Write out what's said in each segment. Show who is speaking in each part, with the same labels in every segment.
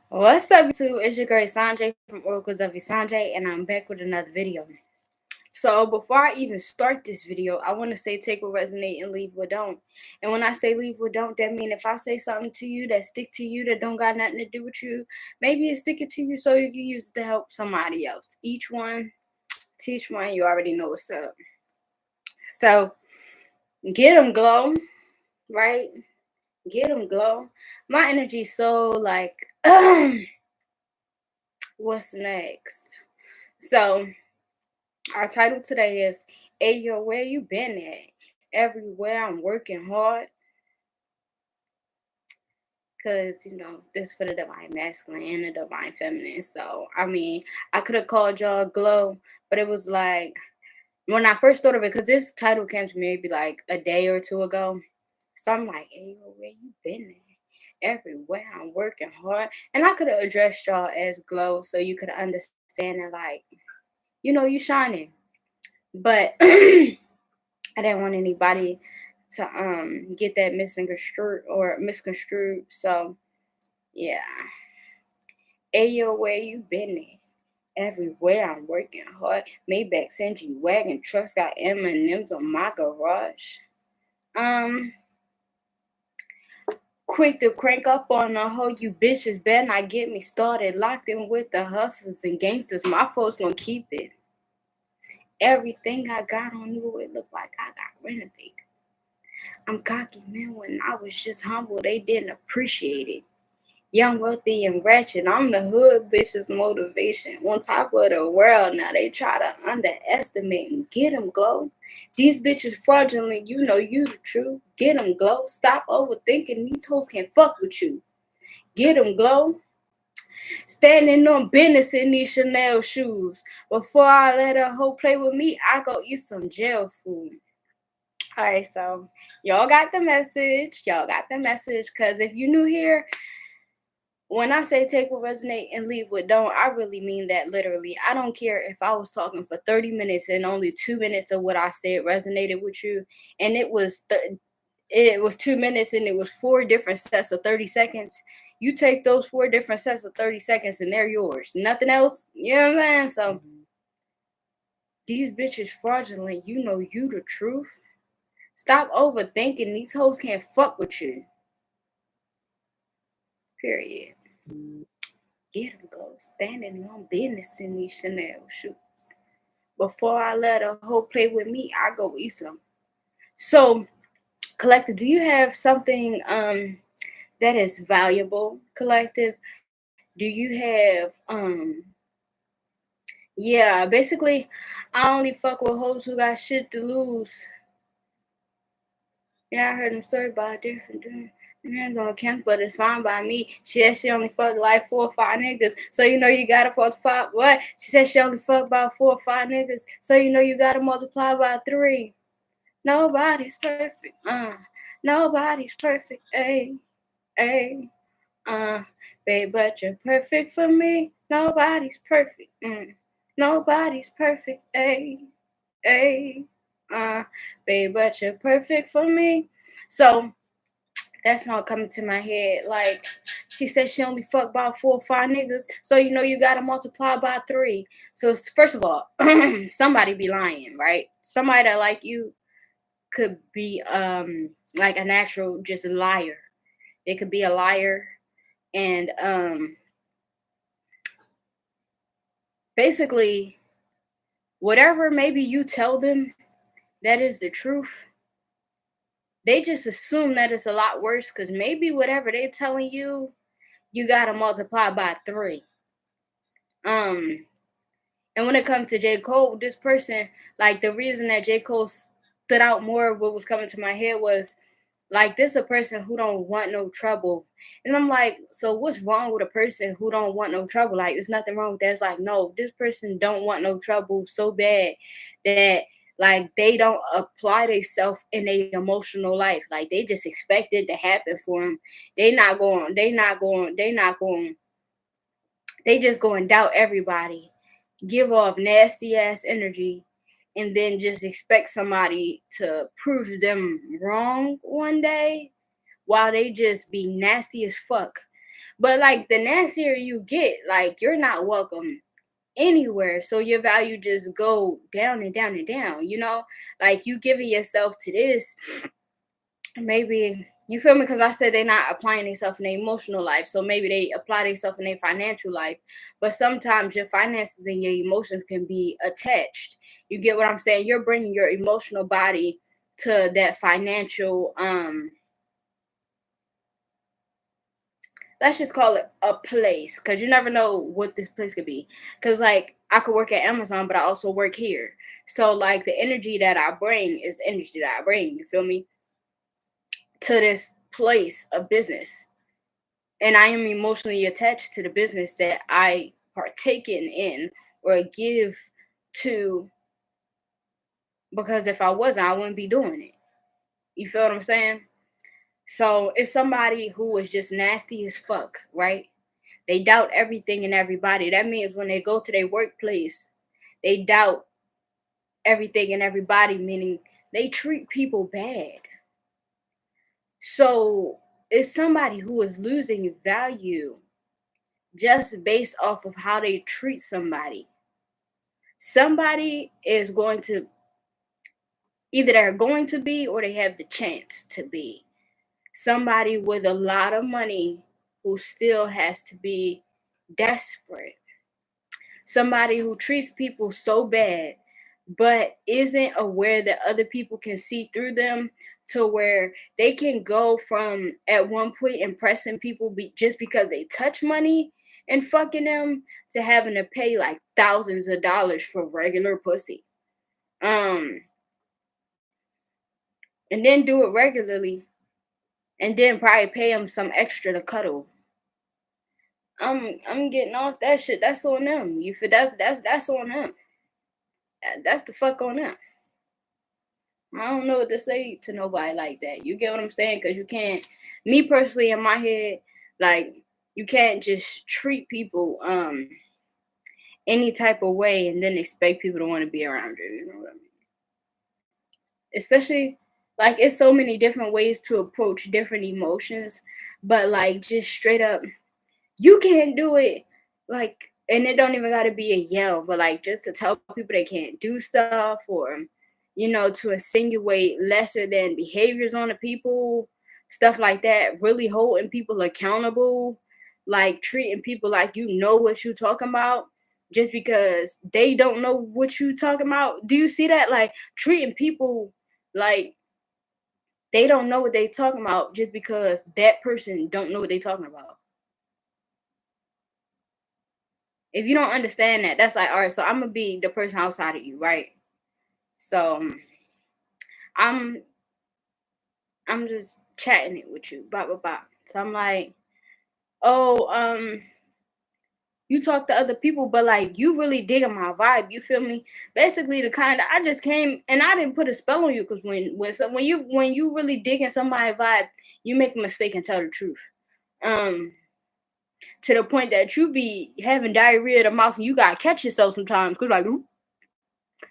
Speaker 1: What's up, YouTube? It's your girl Sanjay from Oracles of Sanjay, and I'm back with another video. So, before I even start this video, I want to say take what resonate and leave what don't. And when I say leave what don't, that means if I say something to you that stick to you that don't got nothing to do with you, maybe it's sticking to you so you can use it to help somebody else. Each one, teach one. You already know what's up. So, get them glow, right? Get them glow. My energy's so like, what's next? So, our title today is Hey Yo, where you been at? Everywhere I'm working hard. Cause this for the divine masculine and the divine feminine. So I could have called y'all glow, but it was like when I first thought of it, because this title came to me maybe like a day or two ago. So I'm like, hey yo, where you been at? Everywhere I'm working hard. And I could have addressed y'all as glow so you could understand it like, you shining. But I didn't want anybody to get that misconstrued. So yeah. Ayo, where you been at? Everywhere I'm working hard. Maybach send you wagon trucks got M&M's on my garage. Um Quick to crank up on the hoe, you bitches better not get me started. Locked in with the hustlers and gangsters. My folks gonna keep it. Everything I got on you, it look like I got renovated. I'm cocky, man. When I was just humble, they didn't appreciate it. Young, wealthy, and ratchet. I'm the hood bitch's motivation. On top of the world, now they try to underestimate and get them glow. These bitches fraudulent, you know you the truth. Get them glow. Stop overthinking. These hoes can't fuck with you. Get them glow. Standing on business in these Chanel shoes. Before I let a hoe play with me, I go eat some jail food. Alright, so y'all got the message. Y'all got the message. Because if you new here, when I say take what resonate and leave what don't, I really mean that literally. I don't care if I was talking for 30 minutes and only 2 minutes of what I said resonated with you, and it was 2 minutes and it was 4 different sets of 30 seconds. You take those 4 different sets of 30 seconds and they're yours. Nothing else. You know what I'm saying? So these bitches fraudulent. You know you the truth. Stop overthinking. These hoes can't fuck with you. Period. Get them go. Standing on business in these Chanel shoes. Before I let a hoe play with me, I go eat some. So, collective, do you have something that is valuable, collective? Do you have yeah, basically I only fuck with hoes who got shit to lose. Yeah, I heard them story about a different dude. Man gonna cancel, but it's fine by me. She said she only fucked like 4 or 5 niggas, so you know you gotta multiply. What? She said she only fucked about 4 or 5 niggas, so you know you gotta multiply by 3. Nobody's perfect. Nobody's perfect. Ay, ay. Babe, but you're perfect for me. Nobody's perfect. Nobody's perfect. Ay, ay. Babe, but you're perfect for me. So that's not coming to my head. Like, she said she only fucked about 4 or 5 niggas, so you know you gotta multiply by 3. So first of all, somebody be lying, right? Somebody that like you could be like a natural just liar. They could be a liar, and basically whatever maybe you tell them that is the truth, they just assume that it's a lot worse because maybe whatever they're telling you, you gotta multiply by 3. Um, and when it comes to J. Cole, this person, like the reason that J. Cole stood out more, what was coming to my head was like this a person who don't want no trouble. And I'm like, so what's wrong with a person who don't want no trouble? Like there's nothing wrong with that. It's like, no, this person don't want no trouble so bad that like they don't apply themselves in their emotional life. Like they just expect it to happen for them. They just go and doubt everybody, give off nasty ass energy, and then just expect somebody to prove them wrong one day while they just be nasty as fuck. But like the nastier you get, like you're not welcome anywhere. So your value just go down and down and down, you know? Like you giving yourself to this, maybe you feel me? Because I said they're not applying themselves in their emotional life. So maybe they apply themselves in their financial life. But sometimes your finances and your emotions can be attached. You get what I'm saying? You're bringing your emotional body to that financial let's just call it a place, because you never know what this place could be. Because like I could work at Amazon, but I also work here. So like the energy that I bring is energy that I bring, you feel me, to this place of business. And I am emotionally attached to the business that I partake in or give to, because if I wasn't, I wouldn't be doing it. You feel what I'm saying? So it's somebody who is just nasty as fuck, right? They doubt everything and everybody. That means when they go to their workplace, they doubt everything and everybody, meaning they treat people bad. So it's somebody who is losing value just based off of how they treat somebody. Somebody is going to, either they're going to be or they have the chance to be somebody with a lot of money who still has to be desperate. Somebody who treats people so bad but isn't aware that other people can see through them, to where they can go from at one point impressing people just because they touch money and fucking them, to having to pay like thousands of dollars for regular pussy. Um and then do it regularly, and then probably pay them some extra to cuddle. I'm getting off that shit. That's on them. You feel? That's on them. That's the fuck on them. I don't know what to say to nobody like that. You get what I'm saying? Because you can't, me personally, in my head, like, you can't just treat people any type of way and then expect people to want to be around you. You know what I mean? Especially, like, it's so many different ways to approach different emotions, but like, just straight up, you can't do it. Like, and it don't even gotta be a yell, but like just to tell people they can't do stuff, or to insinuate lesser than behaviors on the people, stuff like that. Really holding people accountable, like treating people like you know what you talking about, just because they don't know what you talking about. Do you see that? Like treating people like they don't know what they talking about just because that person don't know what they talking about. If you don't understand that, that's like, all right, so I'm gonna be the person outside of you, right? So I'm I'm just chatting it with you, blah blah blah. So I'm like, oh, you talk to other people, but like you really digging my vibe, you feel me? Basically, the kind of I just came and I didn't put a spell on you, because when you really digging somebody's vibe, you make a mistake and tell the truth. Um, to the point that you be having diarrhea in the mouth and you gotta catch yourself sometimes, cause like.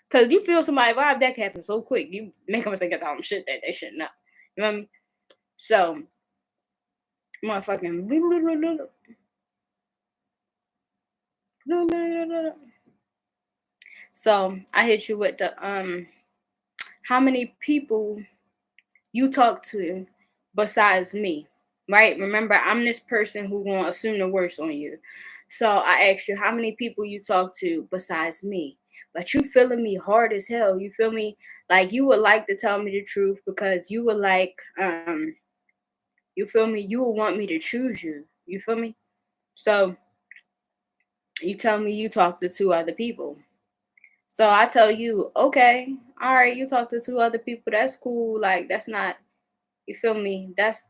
Speaker 1: Cause you feel somebody vibe, that can happen so quick. You make them think of some shit that they shouldn't know. You know what I mean? So, motherfucking. So I hit you with the how many people you talk to besides me, right? Remember, I'm this person who gonna assume the worst on you. So I asked you how many people you talk to besides me. But you feeling me hard as hell. You feel me? Like you would like to tell me the truth, because you would like you feel me? You would want me to choose you. You feel me? So you tell me you talk to two other people. So I tell you, okay, all right, you talk to two other people. That's cool. Like that's not, you feel me? That's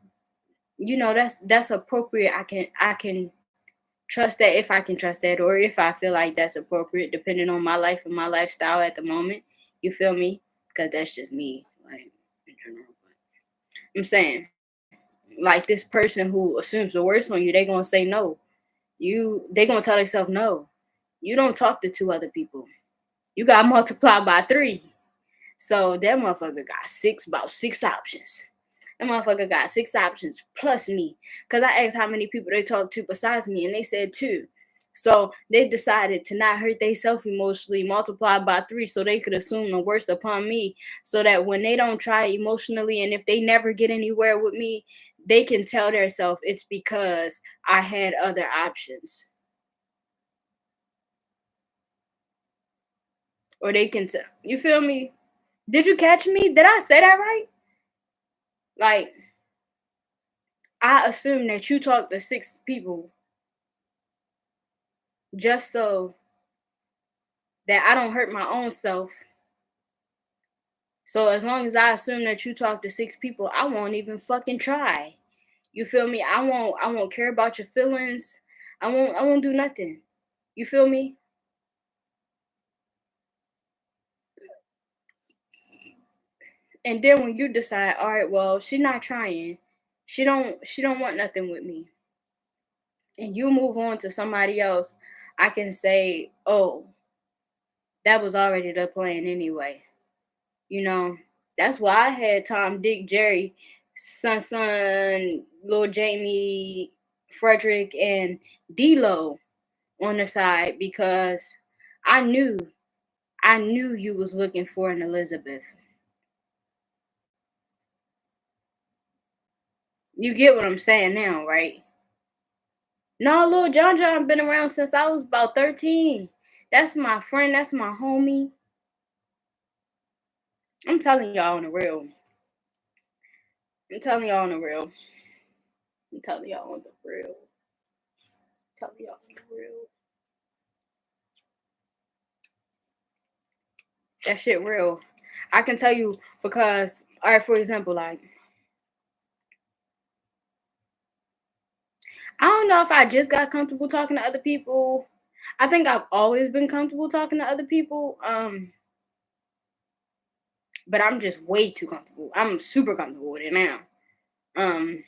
Speaker 1: that's appropriate. I can trust that, if I can trust that, or if I feel like that's appropriate, depending on my life and my lifestyle at the moment. You feel me? Because that's just me, like in general. I'm saying, like this person who assumes the worst on you, they gonna say no. They gonna tell themselves no. You don't talk to two other people. You got multiplied by three. So that motherfucker got about six options. That motherfucker got 6 options plus me. Cause I asked how many people they talk to besides me, and they said 2. So they decided to not hurt themselves emotionally, multiplied by 3, so they could assume the worst upon me. So that when they don't try emotionally, and if they never get anywhere with me, they can tell themselves it's because I had other options. Or they can tell. You feel me? Did you catch me? Did I say that right? Like, I assume that you talk to 6 people just so that I don't hurt my own self. So as long as I assume that you talk to 6 people, I won't even fucking try. You feel me? I won't care about your feelings. I won't do nothing. You feel me? And then when you decide, all right, well, she's not trying. She don't want nothing with me. And you move on to somebody else, I can say, "Oh, that was already the plan anyway." You know, that's why I had Tom, Dick, Jerry, Lil Jamie, Frederick, and D-Lo on the side because I knew, I knew you was looking for an Elizabeth. You get what I'm saying now, right? No, Lil John John been around since I was about 13. That's my friend. That's my homie. I'm telling y'all on the real. I'm telling y'all on the real. I'm telling y'all on the real. I'm telling y'all on the real. That shit real. I can tell you because, all right, for example, like, I don't know if I just got comfortable talking to other people. I think I've always been comfortable talking to other people. But I'm just way too comfortable. I'm super comfortable with it now. Um,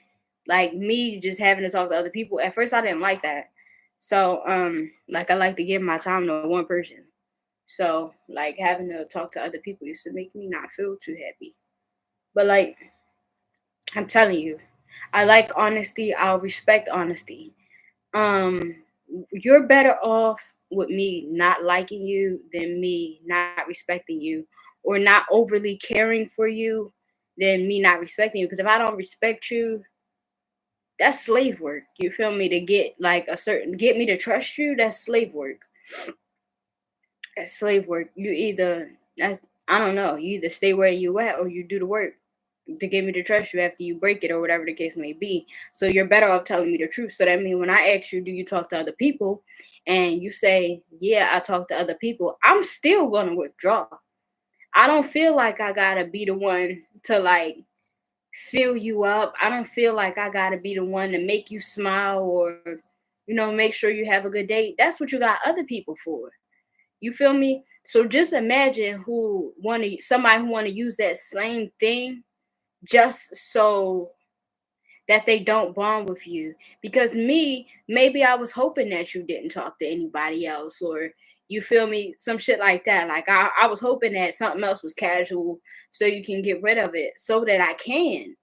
Speaker 1: like me just having to talk to other people. At first I didn't like that. So, like I like to give my time to one person. So, like having to talk to other people used to make me not feel too happy. But like I'm telling you, I like honesty. I'll respect honesty. Um, you're better off with me not liking you than me not respecting you, or not overly caring for you than me not respecting you. Because if I don't respect you, that's slave work. You feel me? To get like get me to trust you, that's slave work. That's slave work. You either that's I don't know. You either stay where you at or you do the work to get me to trust you after you break it or whatever the case may be. So you're better off telling me the truth. So that means when I ask you, do you talk to other people? And you say, yeah, I talk to other people, I'm still gonna withdraw. I don't feel like I gotta be the one to like fill you up. I don't feel like I gotta be the one to make you smile or make sure you have a good day. That's what you got other people for. You feel me? So just imagine somebody who wanna use that same thing just so that they don't bond with you. Because me, maybe I was hoping that you didn't talk to anybody else, or you feel me, some shit like that. Like I was hoping that something else was casual so you can get rid of it so that I can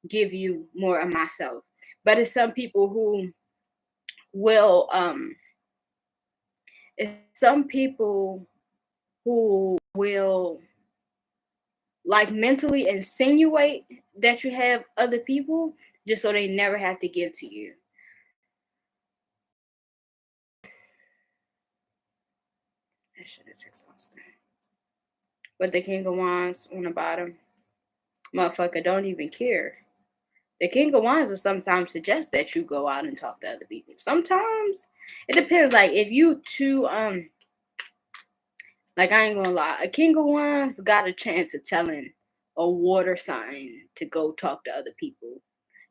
Speaker 1: give you more of myself. But it's some people who will it's some people who will like mentally insinuate that you have other people just so they never have to give to you. That shit is exhausting. But the King of Wands on the bottom, motherfucker don't even care. The King of Wands will sometimes suggest that you go out and talk to other people. Sometimes it depends. Like if you too like I ain't gonna lie, a King of Wands got a chance of telling a water sign to go talk to other people.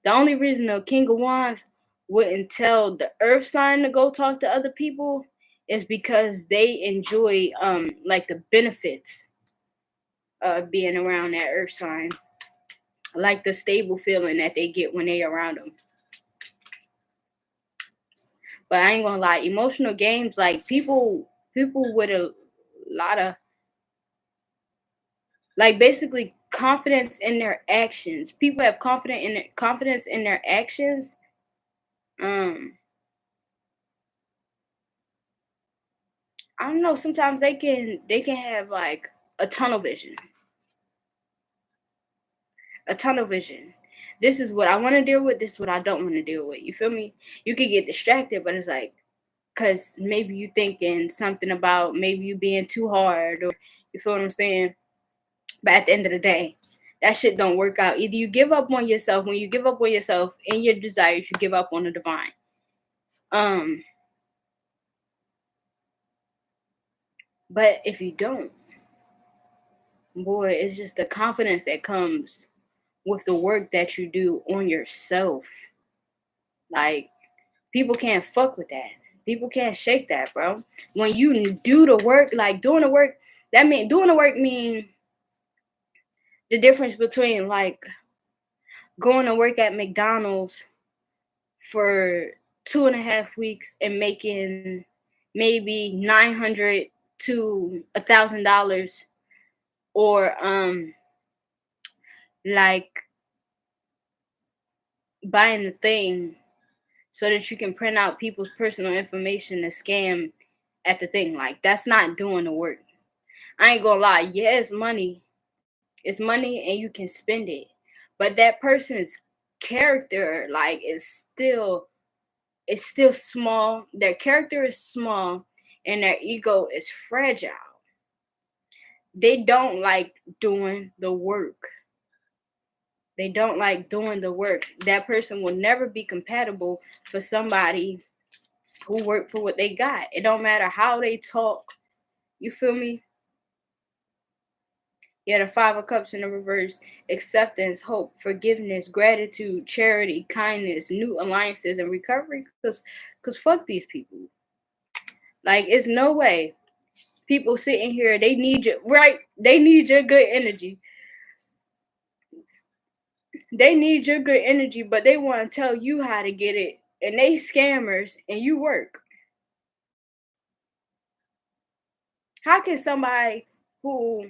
Speaker 1: The only reason the King of Wands wouldn't tell the Earth sign to go talk to other people is because they enjoy like the benefits of being around that Earth sign, like the stable feeling that they get when they around them. But I ain't gonna lie, emotional games, like people with a lot of, like basically confidence in their actions. People have confidence in their actions. Um, I don't know. Sometimes they can have like a tunnel vision. A tunnel vision. This is what I want to deal with. This is what I don't want to deal with. You feel me? You could get distracted, but it's like, cause maybe you thinking something about maybe you being too hard, or you feel what I'm saying. But at the end of the day, that shit don't work out. Either you give up on yourself. When you give up on yourself and your desires, you give up on the divine. Um, but if you don't, boy, it's just the confidence that comes with the work that you do on yourself. Like, people can't fuck with that. People can't shake that, bro. When you do the work, like doing the work, doing the work mean the difference between like going to work at McDonald's for 2.5 weeks and making maybe $900 to $1,000, or like buying the thing so that you can print out people's personal information to scam at the thing. Like, that's not doing the work. I ain't gonna lie. Yeah, it's money. It's money and you can spend it. But that person's character, like, it's still small. Their character is small and their ego is fragile. They don't like doing the work. They don't like doing the work. That person will never be compatible for somebody who work for what they got. It don't matter how they talk. You feel me? Yeah, the Five of Cups in the reverse: acceptance, hope, forgiveness, gratitude, charity, kindness, new alliances, and recovery. Cause fuck these people. Like, it's no way. People sitting here, they need you, right? They need your good energy. They need your good energy, but they want to tell you how to get it. And they scammers and you work. How can somebody who,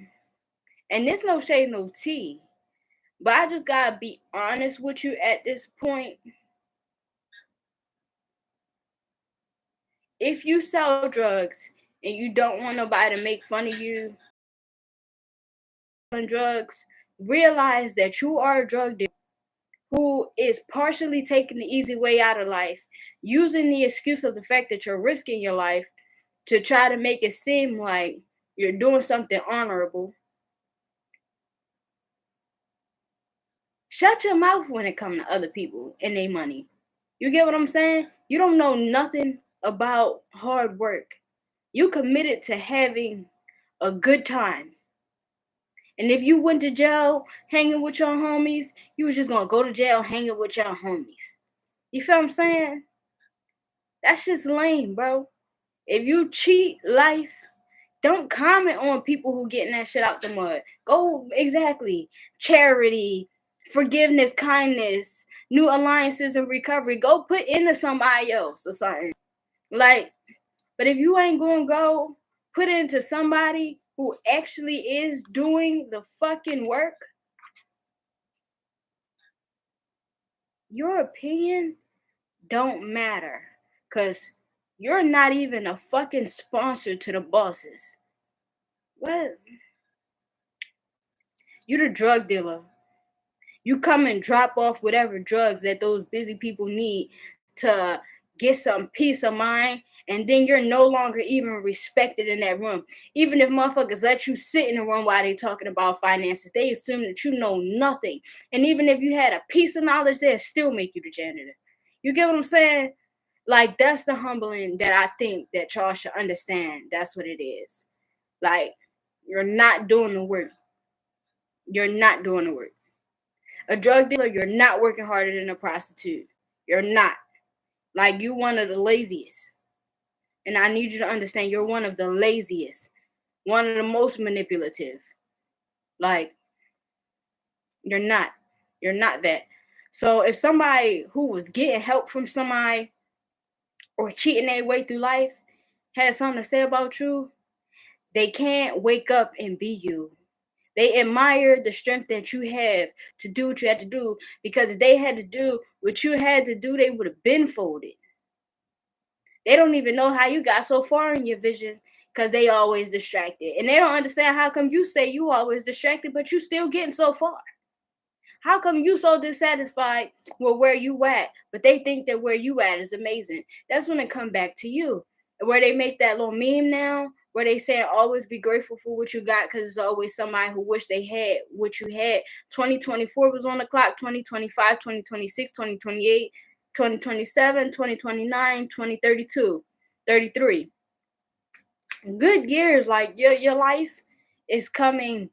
Speaker 1: and this no shade, no tea, but I just gotta be honest with you at this point. If you sell drugs and you don't want nobody to make fun of you on drugs, realize that you are a drug dealer who is partially taking the easy way out of life, using the excuse of the fact that you're risking your life to try to make it seem like you're doing something honorable. Shut your mouth when it comes to other people and their money. You get what I'm saying? You don't know nothing about hard work. You committed to having a good time. And if you went to jail hanging with your homies, you was just gonna go to jail hanging with your homies. You feel what I'm saying? That's just lame, bro. If you cheat life, don't comment on people who getting that shit out the mud. Go exactly. Charity, forgiveness, kindness, new alliances and recovery. Go put into somebody else or something. Like, but if you ain't gonna go put it into somebody who actually is doing the fucking work, your opinion don't matter. Cause you're not even a fucking sponsor to the bosses. What? You're the drug dealer. You come and drop off whatever drugs that those busy people need to get some peace of mind, and then you're no longer even respected in that room. Even if motherfuckers let you sit in the room while they talking about finances, they assume that you know nothing. And even if you had a piece of knowledge, they'll still make you the janitor. You get what I'm saying? Like, that's the humbling that I think that y'all should understand. That's what it is. Like, you're not doing the work. You're not doing the work. A drug dealer, you're not working harder than a prostitute. You're not. Like, you one of the laziest. And I need you to understand you're one of the laziest. One of the most manipulative. Like, you're not. You're not that. So if somebody who was getting help from somebody or cheating their way through life has something to say about you, they can't wake up and be you. They admire the strength that you have to do what you had to do, because if they had to do what you had to do, they would have been folded. They don't even know how you got so far in your vision because they always distracted. And they don't understand how come you say you always distracted, but you still getting so far. How come you so dissatisfied with where you at, but they think that where you at is amazing? That's when it come back to you. Where they make that little meme now, where they say always be grateful for what you got, because there's always somebody who wish they had what you had. 2024 was on the clock, 2025, 2026, 2028, 2027, 2029, 2032, 33. Good years, like your life is coming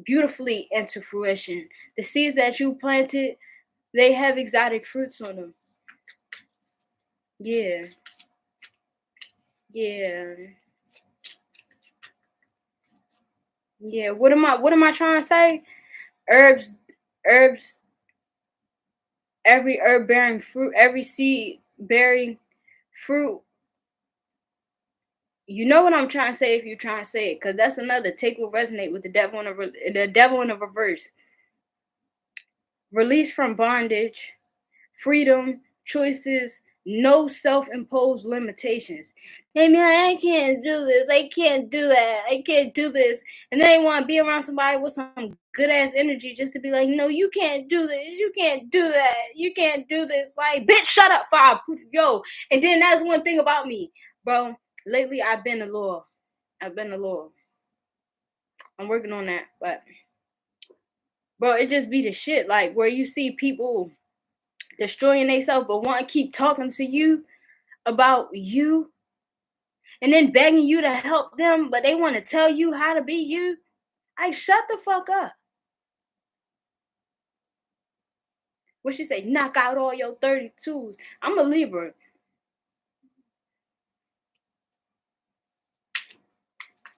Speaker 1: beautifully into fruition. The seeds that you planted, they have exotic fruits on them. Yeah. Yeah. Yeah. What am I trying to say? Herbs, every herb bearing fruit, every seed bearing fruit. You know what I'm trying to say if you're trying to say it, because that's another take will resonate with the devil in the reverse. Release from bondage, freedom, choices, no self-imposed limitations. They mean like, I can't do this, I can't do that, I can't do this. And then they want to be around somebody with some good ass energy just to be like, no, you can't do this, you can't do that, you can't do this. Like, bitch, shut up, yo. And then that's one thing about me, bro. Lately I've been a little. I'm working on that, but bro, it just be the shit. Like where you see people destroying themselves but want to keep talking to you about you and then begging you to help them, but they want to tell you how to be you. Like, shut the fuck up. What she say? Knock out all your 32s. I'm a Libra.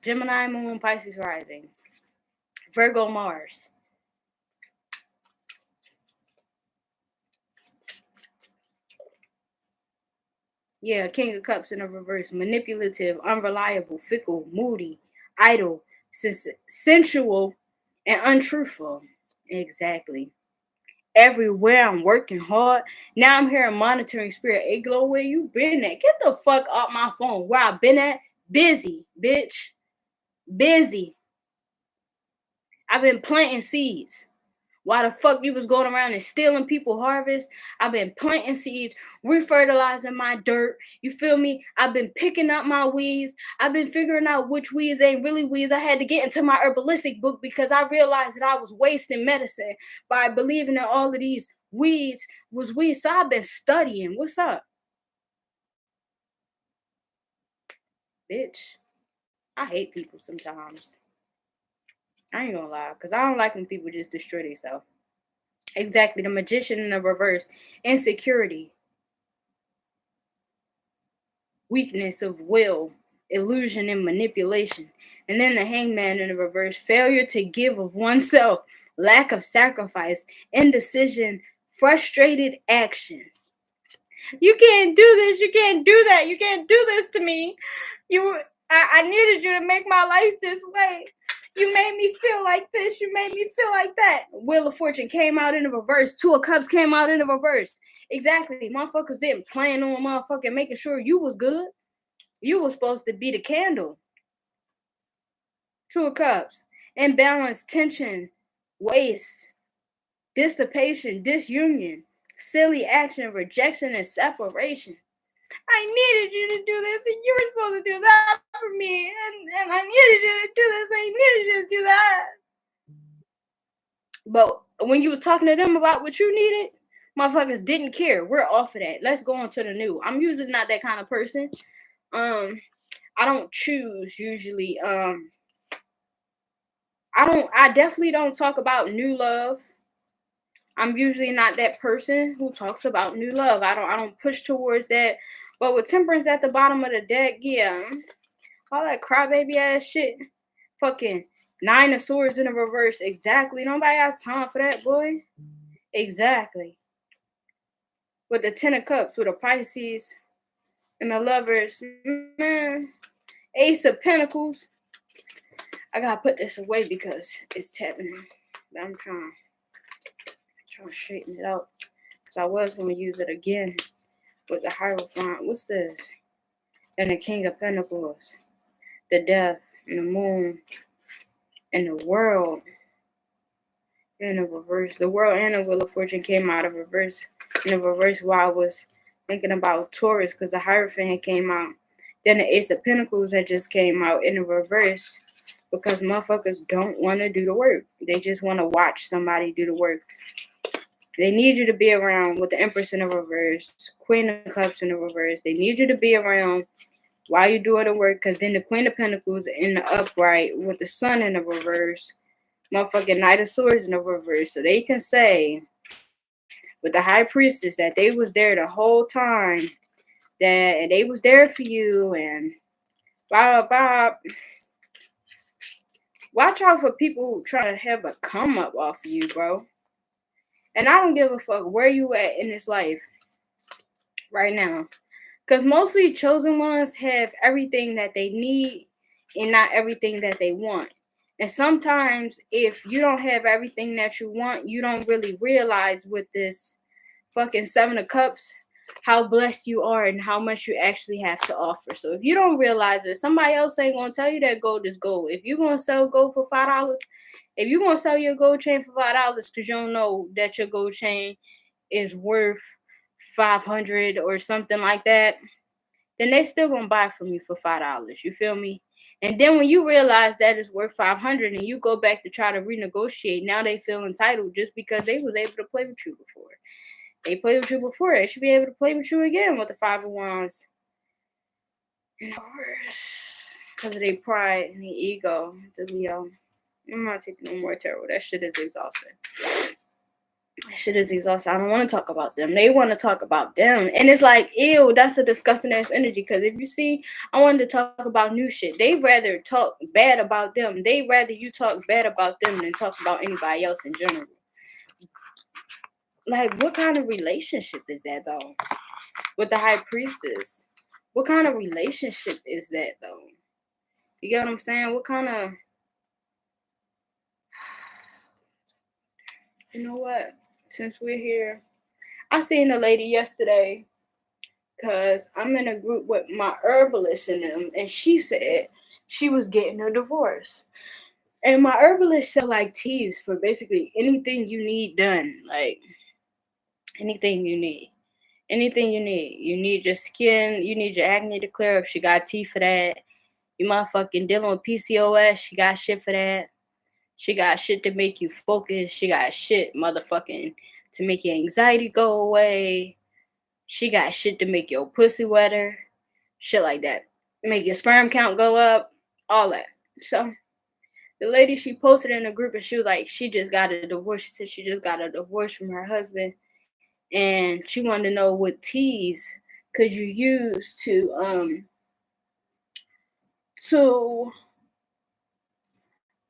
Speaker 1: Gemini moon, Pisces rising. Virgo Mars. Yeah, King of Cups in the reverse. Manipulative, unreliable, fickle, moody, idle, sensual, and untruthful. Exactly. Everywhere I'm working hard. Now I'm hearing monitoring spirit. Hey, Glow, where you been at? Get the fuck off my phone. Where I been at? Busy, bitch. Busy. I've been planting seeds. Why the fuck you was going around and stealing people harvest? I've been planting seeds, refertilizing my dirt. You feel me? I've been picking up my weeds. I've been figuring out which weeds ain't really weeds. I had to get into my herbalistic book because I realized that I was wasting medicine by believing that all of these weeds was weeds. So I've been studying. What's up? Bitch. I hate people sometimes. I ain't gonna lie, because I don't like when people just destroy themselves. Exactly. The magician in the reverse. Insecurity. Weakness of will. Illusion and manipulation. And then the hangman in the reverse. Failure to give of oneself. Lack of sacrifice. Indecision. Frustrated action. You can't do this. You can't do that. You can't do this to me. I needed you to make my life this way. You made me feel like this. You made me feel like that. Wheel of Fortune came out in the reverse. Two of Cups came out in the reverse. Exactly. Motherfuckers didn't plan on motherfucking making sure you was good. You was supposed to be the candle. Two of Cups. Imbalance, tension, waste, dissipation, disunion, silly action, rejection, and separation. I needed you to do this, and you were supposed to do that for me, and I needed you to do this, I needed you to do that. But when you was talking to them about what you needed, motherfuckers didn't care. We're off of that. Let's go on to the new. I'm usually not that kind of person. I don't choose usually. I definitely don't talk about new love. I'm usually not that person who talks about new love. I don't push towards that. But with Temperance at the bottom of the deck, yeah. All that crybaby ass shit. Fucking 9 of Swords in the reverse. Exactly. Nobody got time for that, boy. Exactly. With the 10 of Cups, with the Pisces and the Lovers. Man. Ace of Pentacles. I gotta put this away because it's tapping. But I'm trying to straighten it out. Because I was going to use it again with the Hierophant. What's this? And the King of Pentacles. The Death and the Moon and the World in the reverse. The World and the Wheel of Fortune came out of reverse. In the reverse while I was thinking about Taurus because the Hierophant came out. Then the Ace of Pentacles had just came out in the reverse because motherfuckers don't want to do the work. They just want to watch somebody do the work. They need you to be around with the Empress in the reverse, Queen of Cups in the reverse. They need you to be around while you're doing the work because then the Queen of Pentacles in the upright with the Sun in the reverse, motherfucking Knight of Swords in the reverse. So they can say with the High Priestess that they was there the whole time, that and they was there for you and blah, blah, blah. Watch out for people trying to have a come up off of you, bro. And I don't give a fuck where you at in this life right now. Because mostly chosen ones have everything that they need and not everything that they want. And sometimes if you don't have everything that you want, you don't really realize with this fucking Seven of Cups how blessed you are and how much you actually have to offer. So if you don't realize it, somebody else ain't going to tell you that gold is gold. If you're going to sell gold for $5, if you're going to sell your gold chain for $5 because you don't know that your gold chain is worth $500 or something like that, then they still going to buy from you for $5. You feel me? And then when you realize that it's worth $500 and you go back to try to renegotiate, now they feel entitled just because they was able to play with you before. They played with you before. They should be able to play with you again with the Five of Wands. And of course, because of their pride and their ego, the Leo. I'm not taking no more tarot. That shit is exhausting. That shit is exhausting. I don't want to talk about them. They want to talk about them. And it's like, ew, that's a disgusting ass energy. Because if you see, I wanted to talk about new shit. They rather talk bad about them. They rather you talk bad about them than talk about anybody else in general. Like, what kind of relationship is that, though? With the High Priestess. What kind of relationship is that, though? You get what I'm saying? What kind of... You know what? Since we're here, I seen a lady yesterday because I'm in a group with my herbalist in them, and she said she was getting a divorce. And my herbalist sell, like, teas for basically anything you need done. Like, anything you need. Anything you need. You need your skin. You need your acne to clear up. She got tea for that. You motherfucking dealing with PCOS. She got shit for that. She got shit to make you focus. She got shit motherfucking to make your anxiety go away. She got shit to make your pussy wetter. Shit like that. Make your sperm count go up. All that. So the lady, she posted in a group and she was like, she just got a divorce. She said she just got a divorce from her husband. And she wanted to know what teas could you use to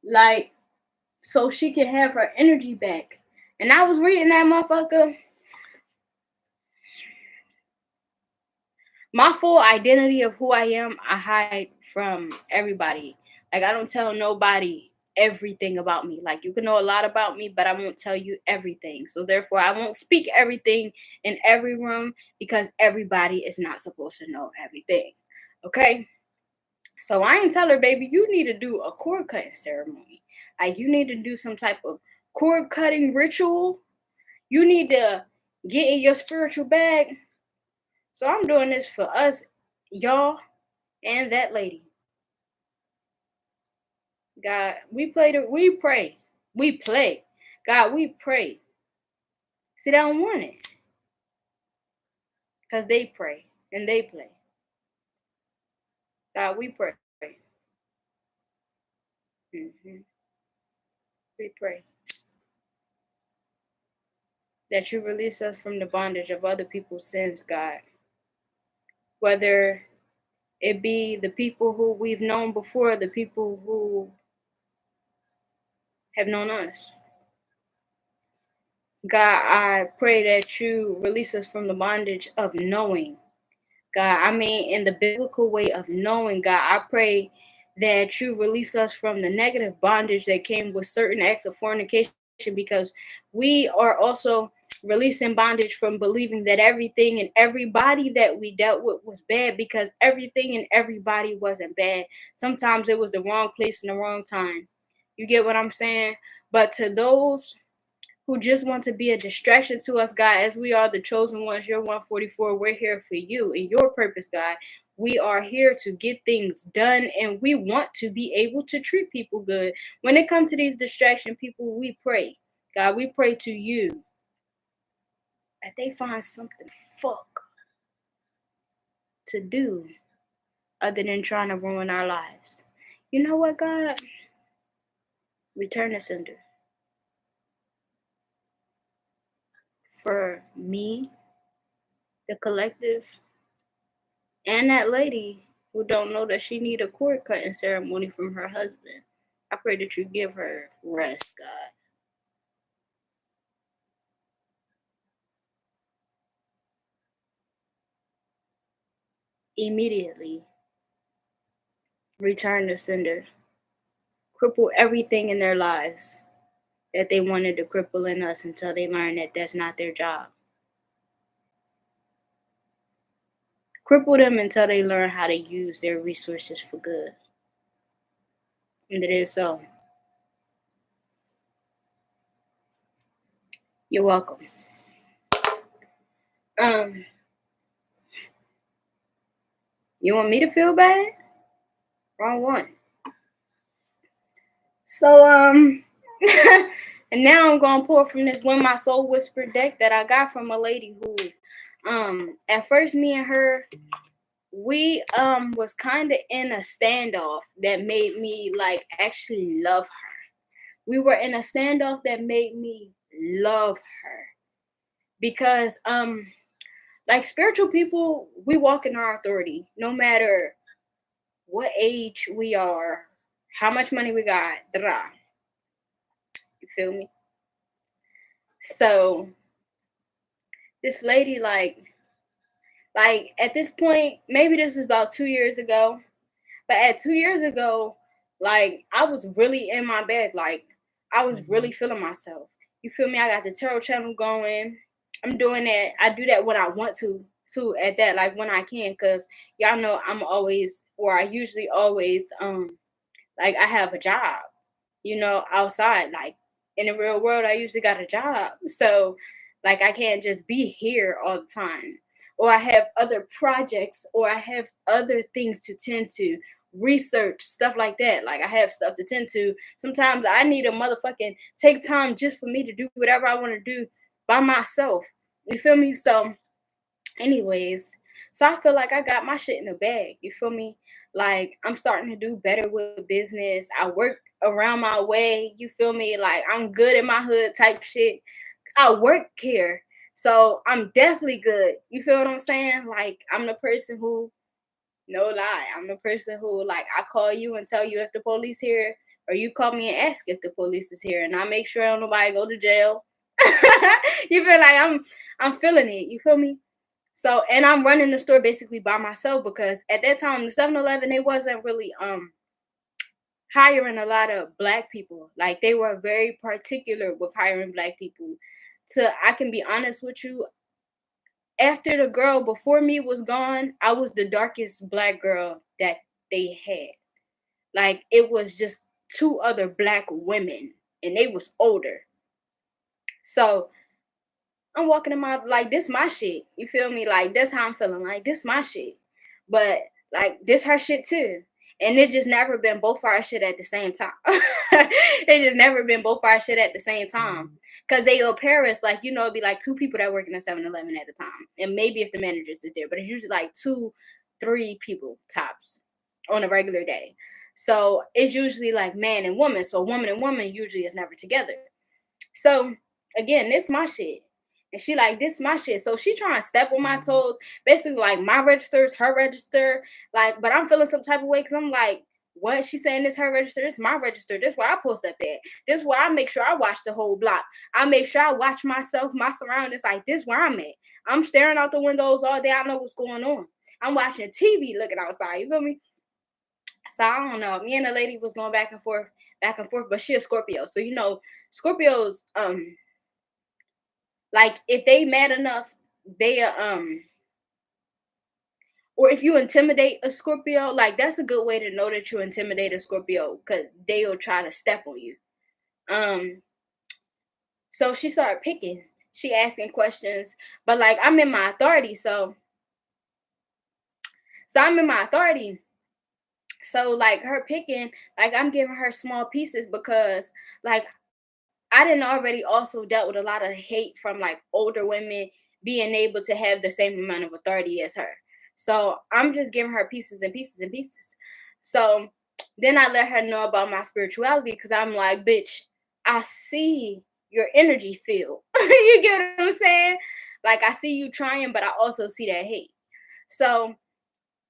Speaker 1: like, so she can have her energy back. And I was reading that motherfucker. My full identity of who I am, I hide from everybody. Like, I don't tell nobody everything about me. Like, you can know a lot about me, but I won't tell you everything. So therefore, I won't speak everything in every room because everybody is not supposed to know everything. Okay? So I ain't tell her, baby, you need to do a cord cutting ceremony. Like, you need to do some type of cord cutting ritual. You need to get in your spiritual bag. So I'm doing this for us, y'all, and that lady. God, we pray. We play. God, we pray. See, they don't want it. Because they pray and they play. God, we pray. Mm-hmm. We pray that you release us from the bondage of other people's sins, God. Whether it be the people who we've known before, the people who have known us. God, I pray that you release us from the bondage of knowing. God, I mean, in the biblical way of knowing, God, I pray that you release us from the negative bondage that came with certain acts of fornication, because we are also releasing bondage from believing that everything and everybody that we dealt with was bad, because everything and everybody wasn't bad. Sometimes it was the wrong place and the wrong time. You get what I'm saying? But to those who just want to be a distraction to us, God, as we are the chosen ones, you're 144, we're here for you and your purpose, God. We are here to get things done, and we want to be able to treat people good. When it comes to these distraction people, we pray. God, we pray to you that they find something fuck to do other than trying to ruin our lives. You know what, God? Return the sender. For me, the collective, and that lady who don't know that she need a cord cutting ceremony from her husband. I pray that you give her rest, God. Immediately return the sender. Cripple everything in their lives that they wanted to cripple in us until they learn that that's not their job. Cripple them until they learn how to use their resources for good. And it is so. You're welcome. You want me to feel bad? Wrong one. So, and now I'm gonna pour from this When My Soul Whispered deck that I got from a lady who, at first me and her, we was kind of in a standoff that made me like actually love her. We were in a standoff that made me love her because like spiritual people, we walk in our authority no matter what age we are, how much money we got, you feel me? So this lady like at this point, maybe this was about 2 years ago, but at 2 years ago, like I was really in my bed, like I was really feeling myself. You feel me? I got the tarot channel going. I'm doing that. I do that when I want to too, at that, like when I can, because y'all know I'm always, or I usually always like I have a job, outside. Like in the real world, I usually got a job. So like I can't just be here all the time. Or I have other projects, or I have other things to tend to, research, stuff like that. Like I have stuff to tend to. Sometimes I need a motherfucking take time just for me to do whatever I want to do by myself. You feel me? So anyways, so I feel like I got my shit in the bag. You feel me? Like I'm starting to do better with business. I work around my way. You feel me? Like I'm good in my hood type shit. I work here. So I'm definitely good. You feel what I'm saying? Like I'm the person who, no lie, I'm the person who like I call you and tell you if the police here, or you call me and ask if the police is here, and I make sure don't nobody go to jail. You feel like I'm feeling it. You feel me? So, and I'm running the store basically by myself, because at that time, the 7-Eleven, they wasn't really hiring a lot of black people. Like they were very particular with hiring black people. I can be honest with you, after the girl before me was gone, I was the darkest black girl that they had. Like it was just two other black women, and they was older. So I'm walking in my, like, this my shit. You feel me? Like, that's how I'm feeling. Like, this my shit. But, like, this her shit too. And it just never been both our shit at the same time. It just never been both our shit at the same time. Because they au Paris, like, it'd be like two people that work in a 7-Eleven at a time. And maybe if the managers is there. But it's usually like 2-3 people tops on a regular day. So it's usually like man and woman. So woman and woman usually is never together. So, again, this my shit. And she like, this my shit. So she trying to step on my toes. Basically, like, my register is her register. Like, but I'm feeling some type of way because I'm like, what? She saying this her register? This my register. This where I post up at. This where I make sure I watch the whole block. I make sure I watch myself, my surroundings. Like, this where I'm at. I'm staring out the windows all day. I know what's going on. I'm watching TV looking outside. You feel me? So I don't know. Me and the lady was going back and forth, but she a Scorpio. So Scorpios, like if they mad enough, they or if you intimidate a Scorpio, like that's a good way to know that you intimidate a Scorpio because they'll try to step on you. Um, so she started picking. She asking questions, but like I'm in my authority, so I'm in my authority. So like her picking, like I'm giving her small pieces because like I didn't already also dealt with a lot of hate from like older women being able to have the same amount of authority as her. So I'm just giving her pieces and pieces and pieces. So then I let her know about my spirituality because I'm like, bitch, I see your energy field. You get what I'm saying? Like I see you trying, but I also see that hate. So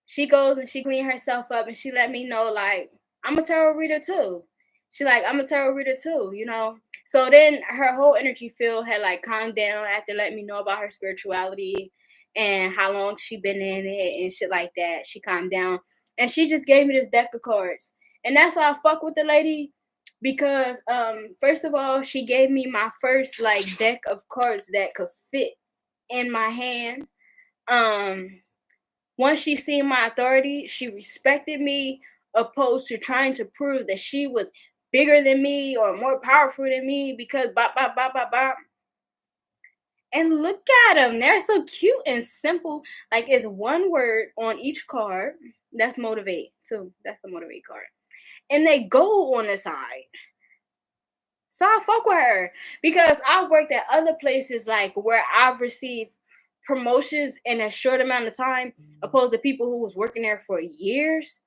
Speaker 1: she goes and she clean herself up and she let me know like I'm a tarot reader too. She like I'm a tarot reader too, you know. So then her whole energy field had like calmed down after letting me know about her spirituality and how long she been in it and shit like that. She calmed down and she just gave me this deck of cards. And that's why I fuck with the lady because first of all, she gave me my first like deck of cards that could fit in my hand. Um Once she seen my authority, she respected me, opposed to trying to prove that she was bigger than me or more powerful than me because bop, bop, bop, bop, bop. And look at them. They're so cute and simple. Like it's one word on each card. That's motivate too. That's the motivate card. And they go on the side. So I fuck with her because I worked at other places like where I've received promotions in a short amount of time, opposed to people who was working there for years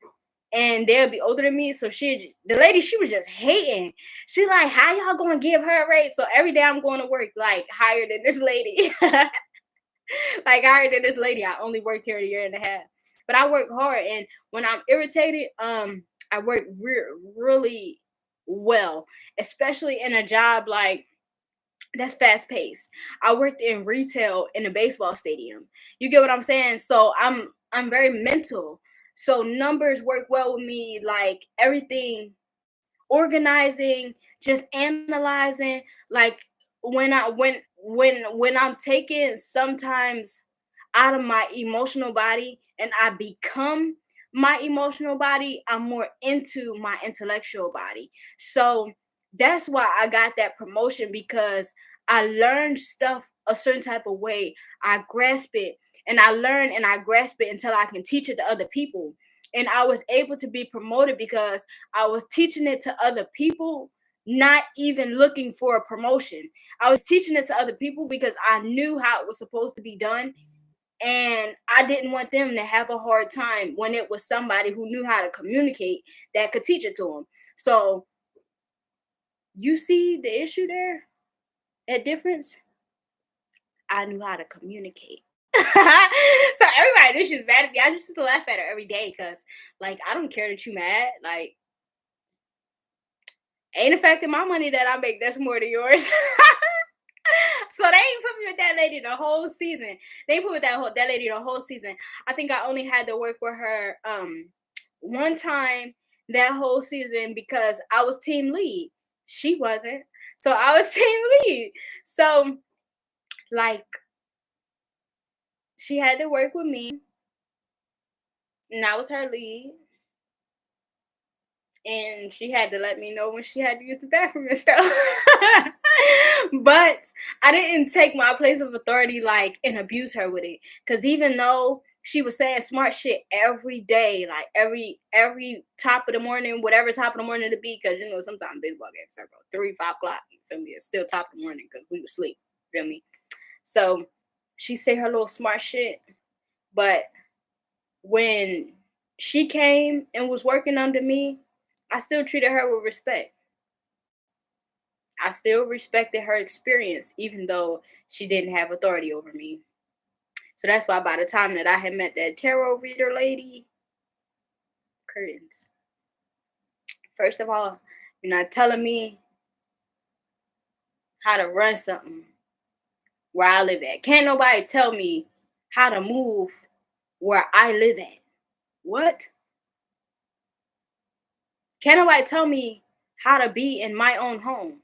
Speaker 1: and they'll be older than me. So the lady, she was just hating. She like, how y'all gonna give her a raise? So every day I'm going to work like higher than this lady, like higher than this lady. I only worked here a year and a half, but I work hard. And when I'm irritated, I work really well, especially in a job like that's fast paced. I worked in retail in a baseball stadium. You get what I'm saying? So I'm very mental. So numbers work well with me, like everything, organizing, just analyzing, like when I'm taken sometimes out of my emotional body and I become my emotional body, I'm more into my intellectual body. So that's why I got that promotion because I learned stuff a certain type of way. I grasp it and I learn and I grasp it until I can teach it to other people. And I was able to be promoted because I was teaching it to other people, not even looking for a promotion. I was teaching it to other people because I knew how it was supposed to be done. And I didn't want them to have a hard time when it was somebody who knew how to communicate that could teach it to them. So you see the issue there? That difference? I knew how to communicate. So everybody, this is mad at me. I just used to laugh at her every day because, like, I don't care that you mad. Like, ain't affecting my money that I make. That's more than yours. So they ain't put me with that lady the whole season. They put with that lady the whole season. I think I only had to work with her one time that whole season because I was team lead. She wasn't. So I was team lead. So like she had to work with me and I was her lead. And she had to let me know when she had to use the bathroom and stuff. But I didn't take my place of authority like and abuse her with it. Cause even though she was saying smart shit every day, like every top of the morning, whatever top of the morning to be, cause you know sometimes baseball games start about 3, 5 o'clock. You feel me? It's still top of the morning because we was asleep. Feel me? So she say her little smart shit, but when she came and was working under me, I still treated her with respect. I still respected her experience, even though she didn't have authority over me. So that's why by the time that I had met that tarot reader lady, curtains. First of all, you're not telling me how to run something where I live at. Can't nobody tell me how to move where I live at. What? Can't nobody tell me how to be in my own home.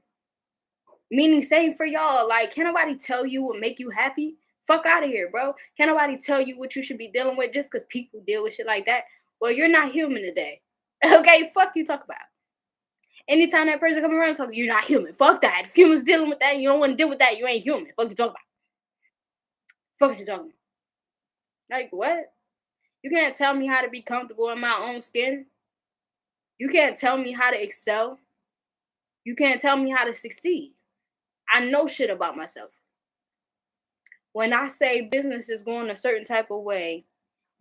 Speaker 1: Meaning, same for y'all. Like, can't nobody tell you what make you happy? Fuck out of here, bro. Can't nobody tell you what you should be dealing with just because people deal with shit like that. Well, you're not human today. Okay, fuck you talk about. Anytime that person come around and talk, you're not human. Fuck that. If humans dealing with that, you don't want to deal with that, you ain't human. Fuck you talk about. Fuck you talking about. Like, what? You can't tell me how to be comfortable in my own skin. You can't tell me how to excel. You can't tell me how to succeed. I know shit about myself. When I say business is going a certain type of way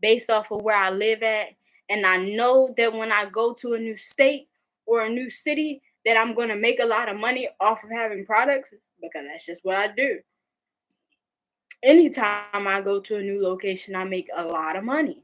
Speaker 1: based off of where I live at, and I know that when I go to a new state or a new city that I'm going to make a lot of money off of having products, because that's just what I do. Anytime I go to a new location, I make a lot of money.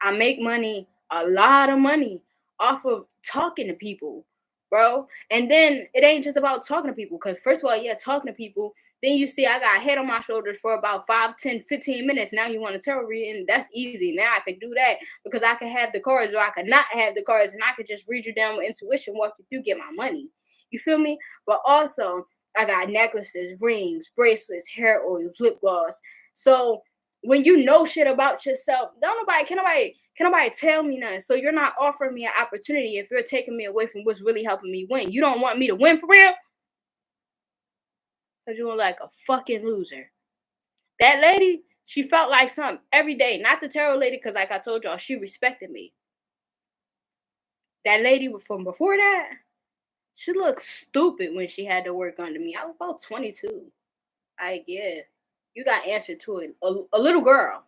Speaker 1: I make money, a lot of money, off of talking to people, bro. And then it ain't just about talking to people, because first of all, yeah, talking to people, then you see I got head on my shoulders for about 5, 10, 15 minutes. Now you want to tarot read, and that's easy. Now I could do that because I could have the cards or I could not have the cards, and I could just read you down with intuition, walk you through, get my money. You feel me? But also, I got necklaces, rings, bracelets, hair oils, lip gloss. So when you know shit about yourself, can nobody tell me nothing. So you're not offering me an opportunity if you're taking me away from what's really helping me win. You don't want me to win for real? Because you're like a fucking loser. That lady, she felt like something every day. Not the tarot lady, because like I told y'all, she respected me. That lady from before that, she looked stupid when she had to work under me. I was about 22. Like, yeah, you got answered to it. A little girl.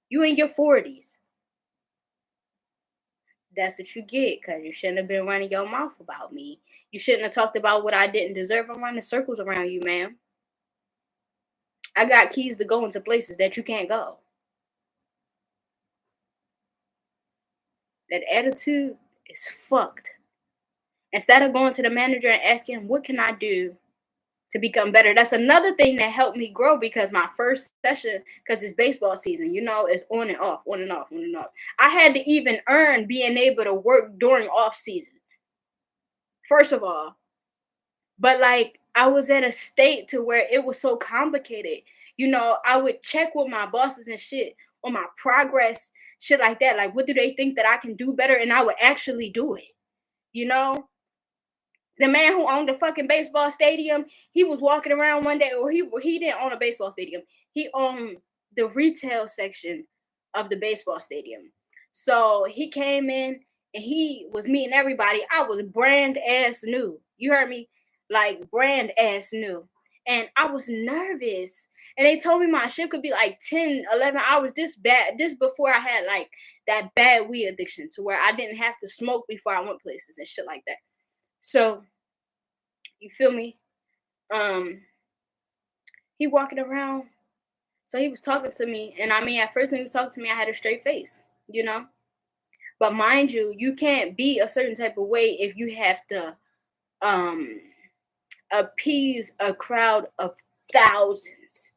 Speaker 1: You in your 40s. That's what you get, because you shouldn't have been running your mouth about me. You shouldn't have talked about what I didn't deserve. I'm running circles around you, ma'am. I got keys to go into places that you can't go. That attitude is fucked. Instead of going to the manager and asking him, what can I do to become better? That's another thing that helped me grow, because my first session, because it's baseball season, it's on and off, on and off, on and off. I had to even earn being able to work during off season. First of all. But like, I was at a state to where it was so complicated. I would check with my bosses and shit on my progress, shit like that. Like, what do they think that I can do better? And I would actually do it. The man who owned the fucking baseball stadium, he was walking around one day, or he didn't own a baseball stadium. He owned the retail section of the baseball stadium. So he came in and he was meeting everybody. I was brand ass new. You heard me? Like, brand ass new. And I was nervous. And they told me my shift could be like 10, 11 hours. This before I had like that bad weed addiction, to where I didn't have to smoke before I went places and shit like that. So, you feel me? He walking around. So he was talking to me. And I mean, at first when he was talking to me, I had a straight face, But mind you, you can't be a certain type of way if you have to appease a crowd of thousands.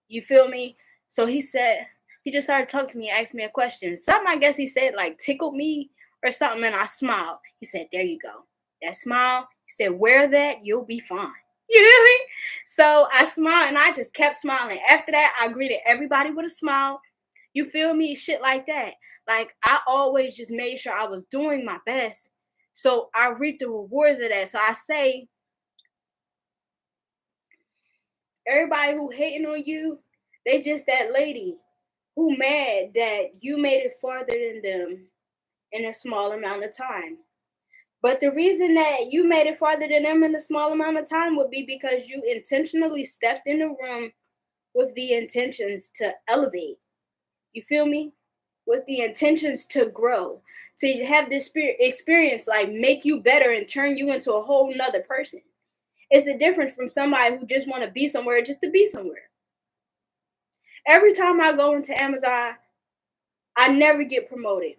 Speaker 1: You feel me? So he just started talking to me, asked me a question. Something, I guess he said, like, tickled me or something, and I smiled. He said, there you go. That smile. He said, wear that, you'll be fine. You feel me? So I smiled, and I just kept smiling. After that, I greeted everybody with a smile. You feel me? Shit like that. Like, I always just made sure I was doing my best. So I reaped the rewards of that. So I say, everybody who hating on you, they just that lady who mad that you made it farther than them in a small amount of time. But the reason that you made it farther than them in a small amount of time would be because you intentionally stepped in the room with the intentions to elevate. You feel me? With the intentions to grow, to have this experience like make you better and turn you into a whole nother person. It's the difference from somebody who just want to be somewhere just to be somewhere. Every time I go into Amazon, I never get promoted.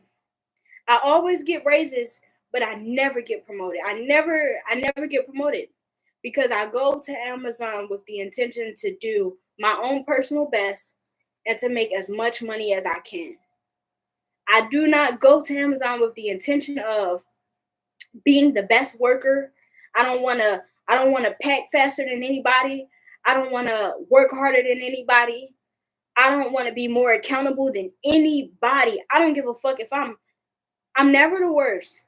Speaker 1: I always get raises, but I never get promoted. I never get promoted because I go to Amazon with the intention to do my own personal best and to make as much money as I can. I do not go to Amazon with the intention of being the best worker. I don't want to pack faster than anybody. I don't want to work harder than anybody. I don't want to be more accountable than anybody. I don't give a fuck if I'm never the worst.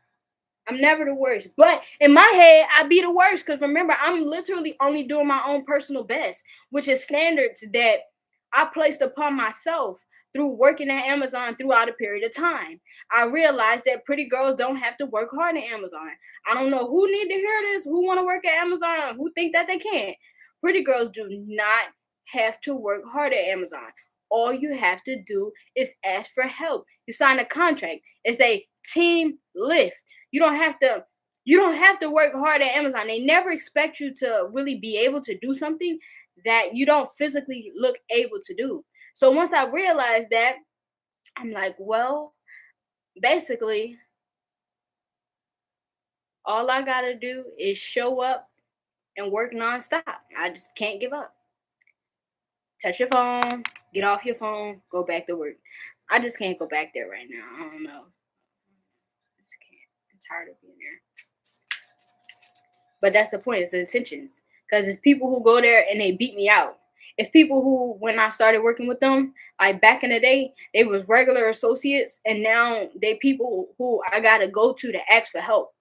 Speaker 1: I'm never the worst. But in my head, I be the worst because remember, I'm literally only doing my own personal best, which is standards that I placed upon myself through working at Amazon throughout a period of time. I realized that pretty girls don't have to work hard at Amazon. I don't know who need to hear this, who want to work at Amazon, who think that they can't. Pretty girls do not have to work hard at Amazon. All you have to do is ask for help. You sign a contract. It's a team lift. You don't have to work hard at Amazon. They never expect you to really be able to do something that you don't physically look able to do. So once I realized that, I'm like, well, basically, all I gotta do is show up and work nonstop. I just can't give up. Touch your phone, get off your phone, go back to work. I just can't go back there right now. I don't know. I just can't. I'm tired of being there. But that's the point. It's the intentions. Because it's people who go there and they beat me out. It's people who, when I started working with them, like back in the day, they was regular associates, and now they people who I gotta go to ask for help.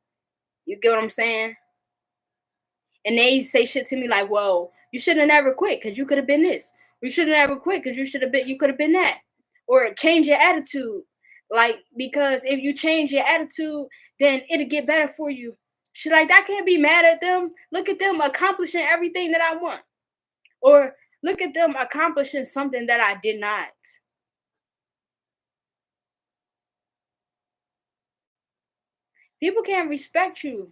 Speaker 1: You get what I'm saying? And they say shit to me like, "Well, you should have never quit because you could have been this. You should have never quit because you could have been that." Or change your attitude, like because if you change your attitude, then it'll get better for you. Shit like that. I can't be mad at them. Look at them accomplishing everything that I want, or look at them accomplishing something that I did not. People can't respect you,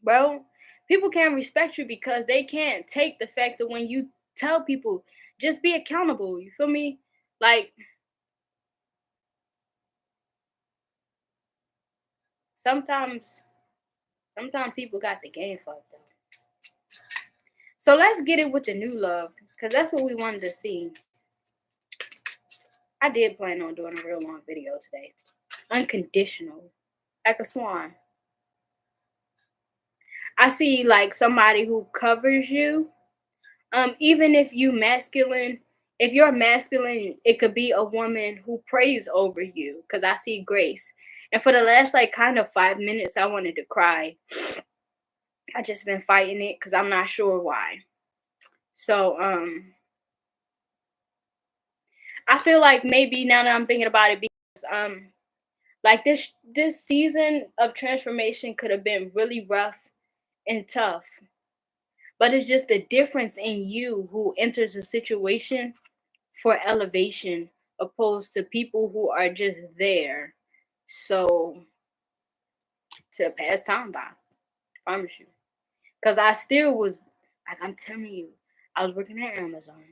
Speaker 1: bro. People can't respect you because they can't take the fact that when you tell people just be accountable, you feel me? Like sometimes sometimes people got the game fucked up. So let's get it with the new love, because that's what we wanted to see. I did plan on doing a real long video today. Unconditional. Like a swan. I see like somebody who covers you. Even if you're masculine, it could be a woman who prays over you. Cause I see grace. And for the last like kind of 5 minutes, I wanted to cry. I just been fighting it because I'm not sure why. So I feel like maybe now that I'm thinking about it, because like this season of transformation could have been really rough and tough, but it's just the difference in you who enters a situation for elevation opposed to people who are just there so to pass time by. I promise you, because I still was like, I'm telling you, I was working at Amazon.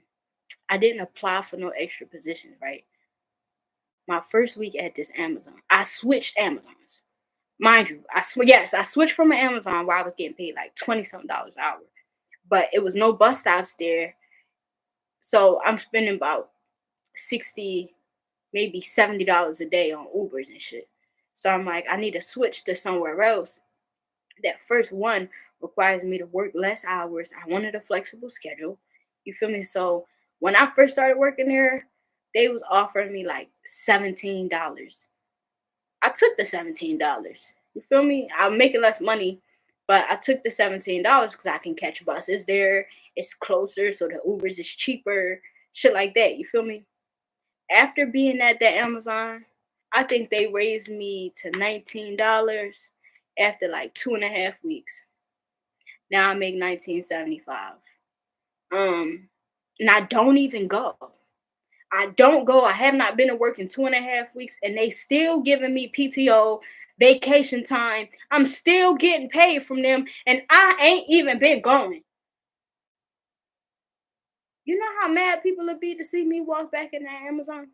Speaker 1: I didn't apply for no extra positions, right? My first week at this Amazon, I switched Amazons. Mind you, I switched from an Amazon where I was getting paid like 20 something dollars an hour, but it was no bus stops there. So I'm spending about 60, maybe $70 a day on Ubers and shit. So I'm like, I need to switch to somewhere else. That first one requires me to work less hours. I wanted a flexible schedule. You feel me? So when I first started working there, they was offering me like $17. I took the $17. You feel me? I'm making less money, but I took the $17 because I can catch buses there. It's closer, so the Ubers is cheaper. Shit like that. You feel me? After being at the Amazon, I think they raised me to $19 after like 2.5 weeks. Now I make 19.75. And I don't even go. I don't go. I have not been to work in 2.5 weeks, and they still giving me PTO, vacation time. I'm still getting paid from them, and I ain't even been going. You know how mad people would be to see me walk back in that Amazon?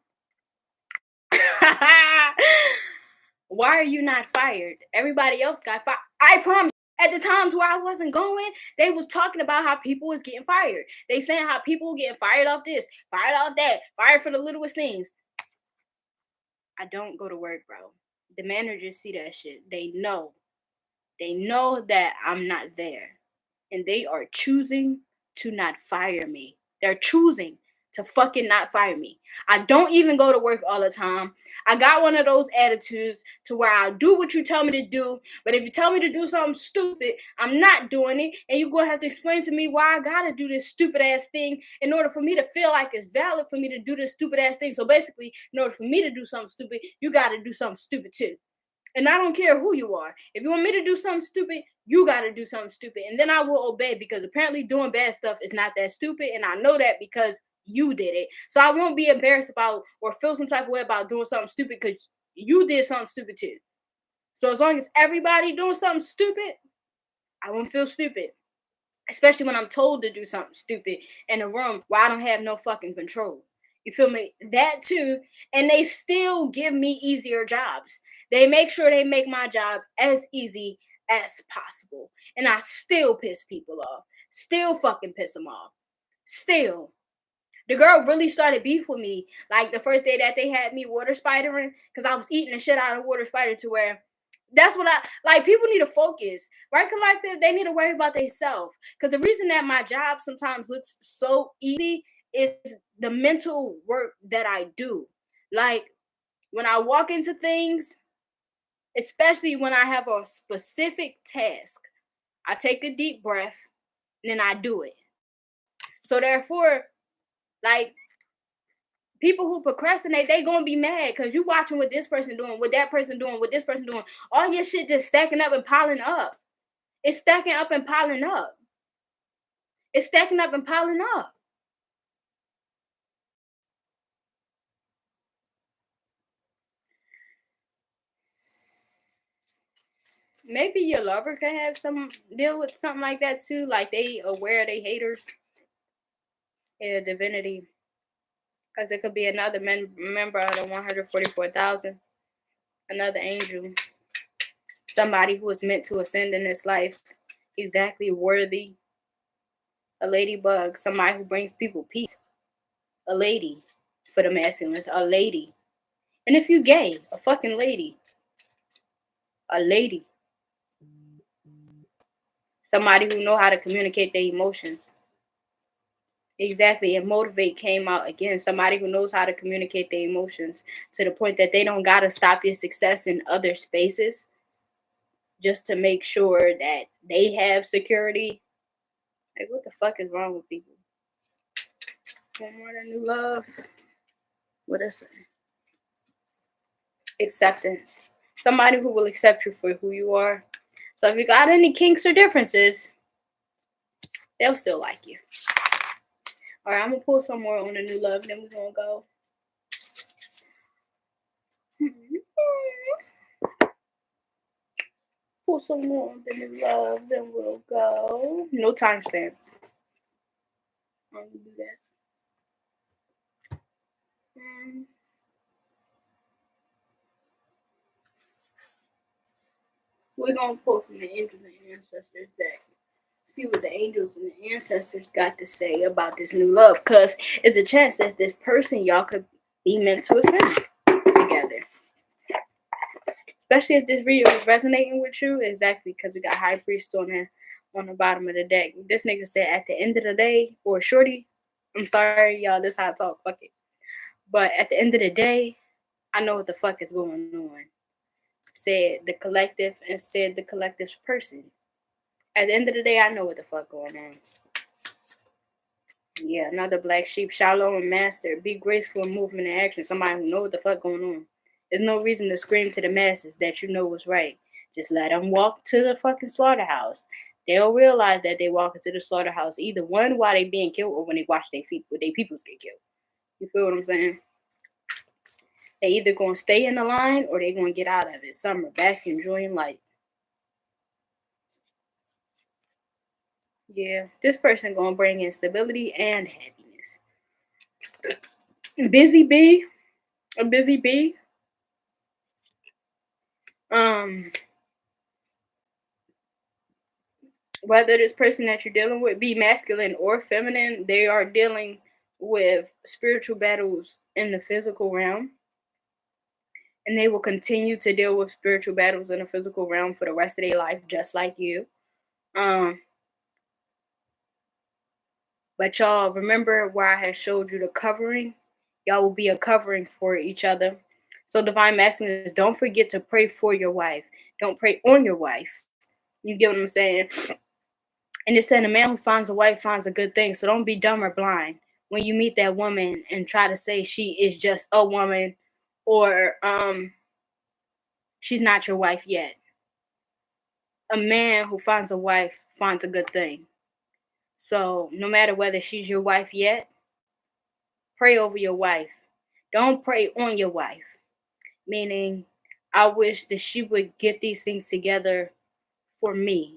Speaker 1: Why are you not fired? Everybody else got fired. I promise. At the times where I wasn't going, they was talking about how people was getting fired. They saying how people were getting fired off this, fired off that, fired for the littlest things. I don't go to work, bro. The managers see that shit. They know. They know that I'm not there. And they are choosing to not fire me. They're choosing to fucking not fire me. I don't even go to work all the time. I got one of those attitudes to where I'll do what you tell me to do, but if you tell me to do something stupid, I'm not doing it, and you're going to have to explain to me why I gotta do this stupid ass thing in order for me to feel like it's valid for me to do this stupid ass thing. So basically, in order for me to do something stupid, you gotta do something stupid too. And I don't care who you are. If you want me to do something stupid, you got to do something stupid. And then I will obey, because apparently doing bad stuff is not that stupid. And I know that because you did it. So I won't be embarrassed about or feel some type of way about doing something stupid because you did something stupid too. So as long as everybody doing something stupid, I won't feel stupid. Especially when I'm told to do something stupid in a room where I don't have no fucking control. You feel me? That too. And they still give me easier jobs. They make sure they make my job as easy as possible. And I still piss people off. Still fucking piss them off. Still. The girl really started beef with me like the first day that they had me water spidering, because I was eating the shit out of water spider, to where that's what I like. People need to focus, right? Collective, they need to worry about themselves. Because the reason that my job sometimes looks so easy is the mental work that I do. Like when I walk into things, especially when I have a specific task, I take a deep breath and then I do it. So therefore, like, people who procrastinate, they gonna be mad because you watching what this person doing, what that person doing, what this person doing. All your shit just stacking up and piling up. It's stacking up and piling up. It's stacking up and piling up. Maybe your lover could have some deal with something like that too. Like they aware they haters. Yeah, divinity. Because it could be another member of the 144,000. Another angel. Somebody who is meant to ascend in this life. Exactly worthy. A ladybug. Somebody who brings people peace. A lady. For the masculines. A lady. And if you gay, a fucking lady. A lady. Somebody who know how to communicate their emotions. Exactly. And motivate came out again. Somebody who knows how to communicate their emotions to the point that they don't gotta stop your success in other spaces just to make sure that they have security. Like, what the fuck is wrong with people? One more than new love. What is it? Acceptance. Somebody who will accept you for who you are. So if you got any kinks or differences, they'll still like you. All right, I'm gonna pull some more on the new love, then we're gonna go. Pull some more on the new love, then we'll go. No timestamps. I'm gonna do that. We're gonna pull from the angels and ancestors deck. See what the angels and the ancestors got to say about this new love, because it's a chance that this person y'all could be meant to ascend together. Especially if this video is resonating with you, exactly, because we got High Priest on the bottom of the deck. This nigga said at the end of the day, or shorty, I'm sorry, y'all, this how I talk, fuck it. But at the end of the day, I know what the fuck is going on. Said the collective and said the collective's person. At the end of the day, I know what the fuck going on. Yeah, another black sheep, shallow and master. Be graceful in movement and action. Somebody who know what the fuck going on. There's no reason to scream to the masses that you know what's right. Just let them walk to the fucking slaughterhouse. They'll realize that they walk into the slaughterhouse either one while they being killed or when they watch their peoples get killed. You feel what I'm saying? They either gonna stay in the line or they gonna get out of it. Summer, bask, enjoy light. Yeah, this person gonna bring in stability and happiness. Busy bee, a busy bee. Whether this person that you're dealing with be masculine or feminine, they are dealing with spiritual battles in the physical realm. And they will continue to deal with spiritual battles in the physical realm for the rest of their life, just like you. Um, but y'all remember where I had showed you the covering? Y'all will be a covering for each other. So divine masculine is don't forget to pray for your wife. Don't pray on your wife. You get what I'm saying? And it's saying a man who finds a wife finds a good thing. So don't be dumb or blind when you meet that woman and try to say she is just a woman or she's not your wife yet. A man who finds a wife finds a good thing. So no matter whether she's your wife yet, pray over your wife. Don't pray on your wife. Meaning, I wish that she would get these things together for me.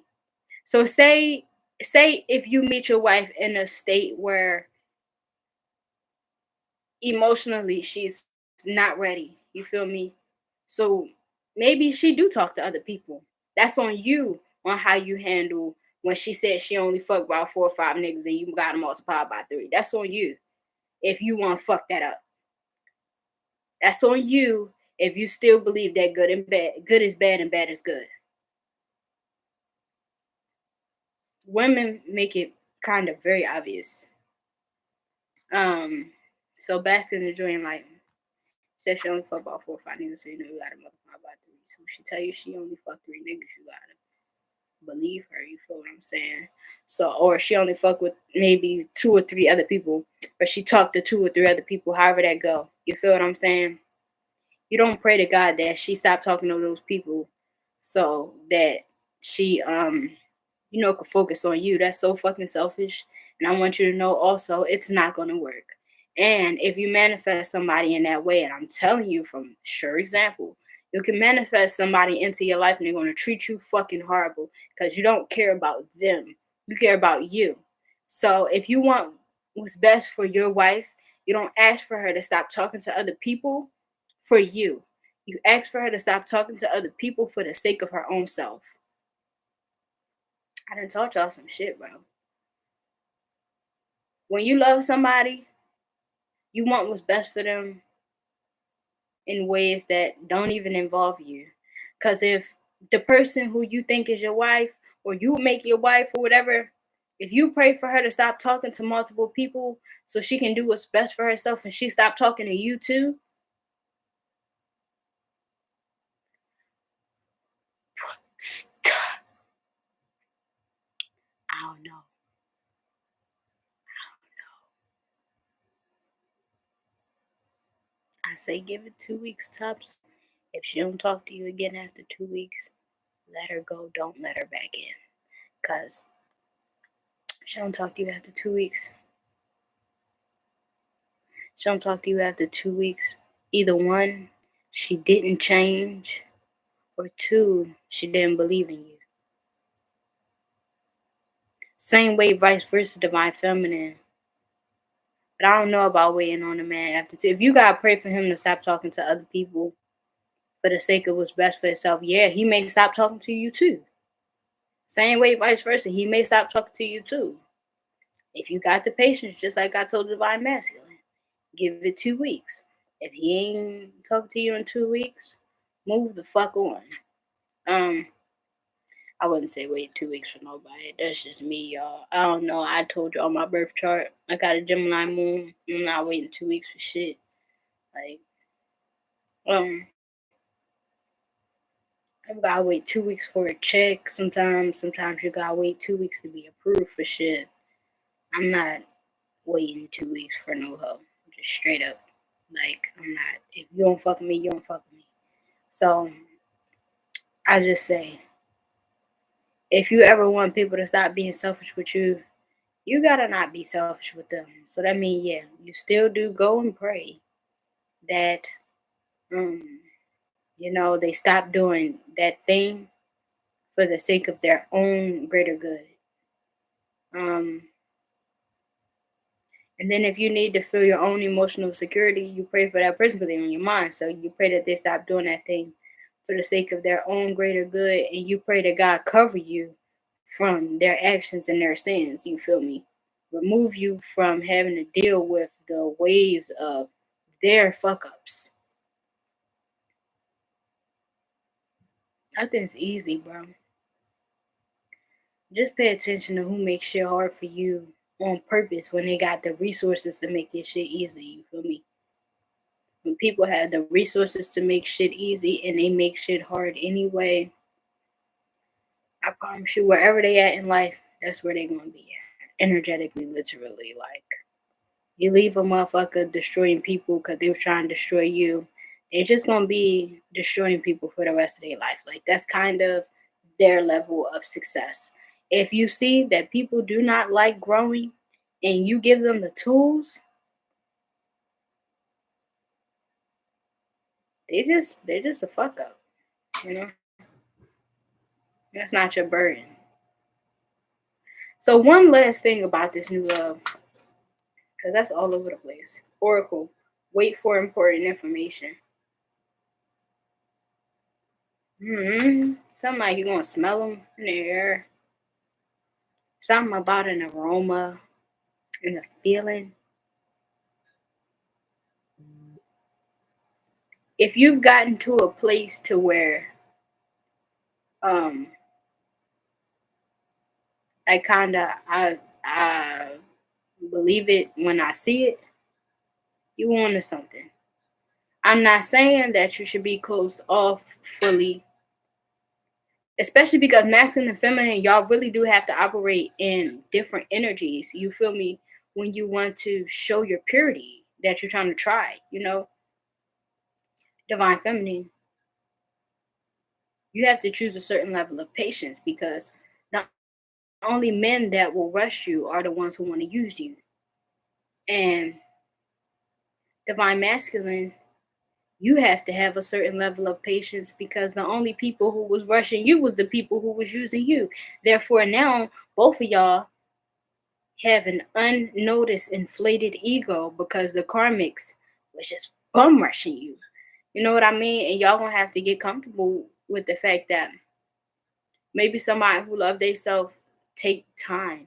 Speaker 1: So say if you meet your wife in a state where emotionally she's not ready, you feel me? So maybe she do talk to other people. That's on you on how you handle when she said she only fucked about 4 or 5 niggas and you got to multiply by 3. That's on you if you want to fuck that up. That's on you if you still believe that good is bad and bad is good. Women make it kind of very obvious. So basking in the joy and light. Said she only fuck about 4 or 5 niggas, so you know you gotta multiply by 3. So she tell you she only fuck 3 niggas, you gotta believe her. You feel what I'm saying? So, or she only fuck with maybe 2 or 3 other people, or she talked to 2 or 3 other people. However that go. You feel what I'm saying? You don't pray to God that she stop talking to those people, so that she could focus on you. That's so fucking selfish. And I want you to know also it's not gonna work. And if you manifest somebody in that way, and I'm telling you from sure example, you can manifest somebody into your life and they're gonna treat you fucking horrible because you don't care about them. You care about you. So if you want what's best for your wife, you don't ask for her to stop talking to other people for you. You ask for her to stop talking to other people for the sake of her own self. I done taught y'all some shit, bro. When you love somebody, you want what's best for them in ways that don't even involve you. Because if the person who you think is your wife, or you make your wife or whatever, if you pray for her to stop talking to multiple people so she can do what's best for herself and she stop talking to you too, I don't know. I say give it 2 weeks tops. If she don't talk to you again after 2 weeks, let her go. Don't let her back in. Because she don't talk to you after 2 weeks. She don't talk to you after 2 weeks. Either one, she didn't change, or two, she didn't believe in you. Same way, vice versa, divine feminine. But I don't know about waiting on a man after 2. If you gotta pray for him to stop talking to other people for the sake of what's best for himself, yeah, he may stop talking to you too. Same way, vice versa, he may stop talking to you too. If you got the patience, just like I told divine masculine, give it 2 weeks. If he ain't talking to you in 2 weeks, move the fuck on. Um, I wouldn't say wait 2 weeks for nobody. That's just me, y'all. I don't know. I told you on my birth chart, I got a Gemini moon. I'm not waiting 2 weeks for shit. Like, um, I gotta wait 2 weeks for a check. Sometimes you gotta wait 2 weeks to be approved for shit. I'm not waiting 2 weeks for no hoe. Just straight up. Like, I'm not. If you don't fuck with me, you don't fuck with me. So, I just say, if you ever want people to stop being selfish with you, you gotta not be selfish with them. So that means, yeah, you still do go and pray that, um, they stop doing that thing for the sake of their own greater good. Um, and then if you need to feel your own emotional security, you pray for that person because they're on your mind. So you pray that they stop doing that thing for the sake of their own greater good, and you pray that God cover you from their actions and their sins. You feel me? Remove you from having to deal with the waves of their fuck ups. Nothing's easy, bro. Just pay attention to who makes shit hard for you on purpose when they got the resources to make this shit easy. You feel me? When people have the resources to make shit easy and they make shit hard anyway, I promise you, wherever they at in life, that's where they gonna be at. Energetically, literally. Like, you leave a motherfucker destroying people because they were trying to destroy you, they're just gonna be destroying people for the rest of their life. Like, that's kind of their level of success. If you see that people do not like growing and you give them the tools, they're just a fuck up. You know? That's not your burden. So one last thing about this new love, because that's all over the place. Oracle, wait for important information. Something like you're gonna smell them in the air. Something about an aroma and a feeling. If you've gotten to a place to where um I believe it when I see it, you on to something. I'm not saying that you should be closed off fully, especially because masculine and feminine, y'all really do have to operate in different energies. You feel me? When you want to show your purity that you're trying to try, divine feminine, you have to choose a certain level of patience because not only men that will rush you are the ones who want to use you. And divine masculine, you have to have a certain level of patience because the only people who was rushing you was the people who was using you. Therefore, now both of y'all have an unnoticed inflated ego because the karmics was just bum rushing you. You know what I mean? And y'all gonna have to get comfortable with the fact that maybe somebody who love themselves take time.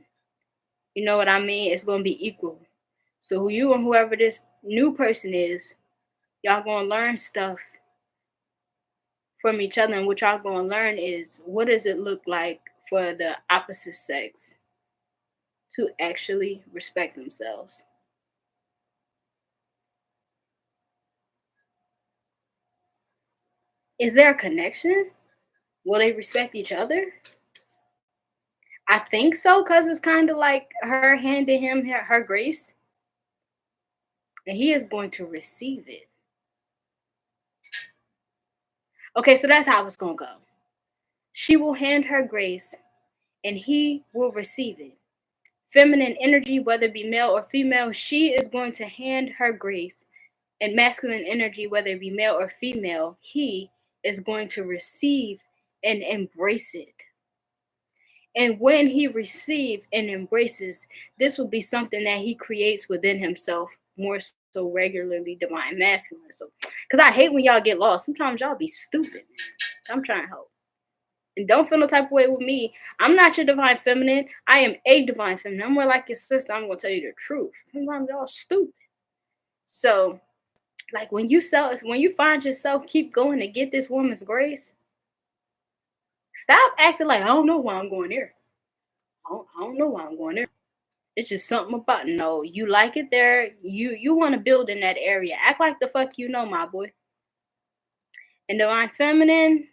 Speaker 1: You know what I mean? It's gonna be equal. So who you and whoever this new person is, y'all gonna learn stuff from each other, and what y'all gonna learn is what does it look like for the opposite sex to actually respect themselves. Is there a connection? Will they respect each other? I think so, because it's kind of like her handing him her grace, and he is going to receive it. Okay, so that's how it's gonna go. She will hand her grace, and he will receive it. Feminine energy, whether it be male or female, she is going to hand her grace. And masculine energy, whether it be male or female, he is going to receive and embrace it. And when he receives and embraces, this will be something that he creates within himself more so regularly, divine masculine. So, because I hate when y'all get lost. Sometimes y'all be stupid. I'm trying to help. And don't feel no type of way with me. I'm not your divine feminine. I am a divine feminine. I'm more like your sister. I'm going to tell you the truth. Sometimes y'all stupid. So, like when you find yourself keep going to get this woman's grace, stop acting like I don't know why I'm going there. I don't know why I'm going there. It's just something about no. You like it there. You want to build in that area. Act like the fuck you know, my boy. And divine feminine,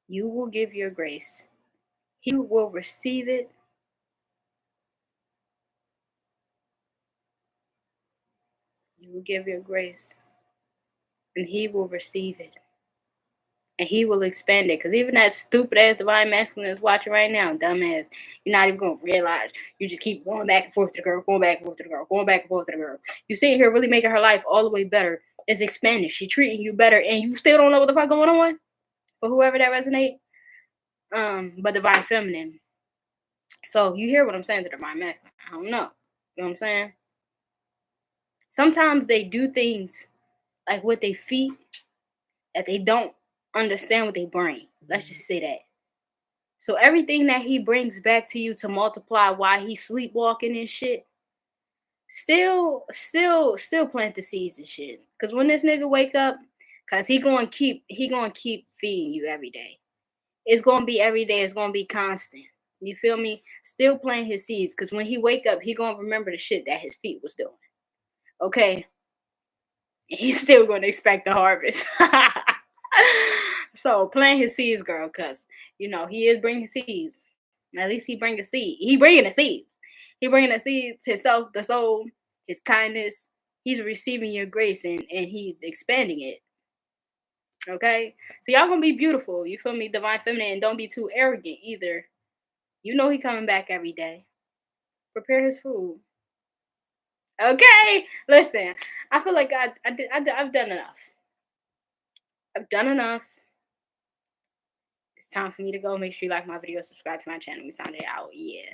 Speaker 1: you will give your grace. He will receive it. You will give your grace, and he will receive it. And he will expand it. Because even that stupid ass divine masculine is watching right now, dumbass, you're not even going to realize. You just keep going back and forth to the girl, going back and forth to the girl, going back and forth to the girl. You sitting here really making her life all the way better. It's expanding. She treating you better, and you still don't know what the fuck going on for whoever that resonate. But divine feminine. So you hear what I'm saying to divine masculine. I don't know. You know what I'm saying? Sometimes they do things like with their feet that they don't understand with their brain. Let's just say that. So everything that he brings back to you to multiply while he's sleepwalking and shit, still plant the seeds and shit. Cause when this nigga wake up, Cause he gonna keep feeding you every day. It's gonna be every day, it's gonna be constant. You feel me? Still planting his seeds. Cause when he wake up, he gonna remember the shit that his feet was doing. Okay. He's still gonna expect the harvest. So plant his seeds, girl, cause he is bringing seeds. At least he bringing seed. He bringing the seeds. He bringing the seeds, himself, the soul, his kindness. He's receiving your grace and he's expanding it. Okay, so y'all gonna be beautiful. You feel me, divine feminine, and don't be too arrogant either. He coming back every day. Prepare his food. Okay, listen. I feel like I've done enough. I've done enough. It's time for me to go. Make sure you like my video, subscribe to my channel. We sounded out. Yeah.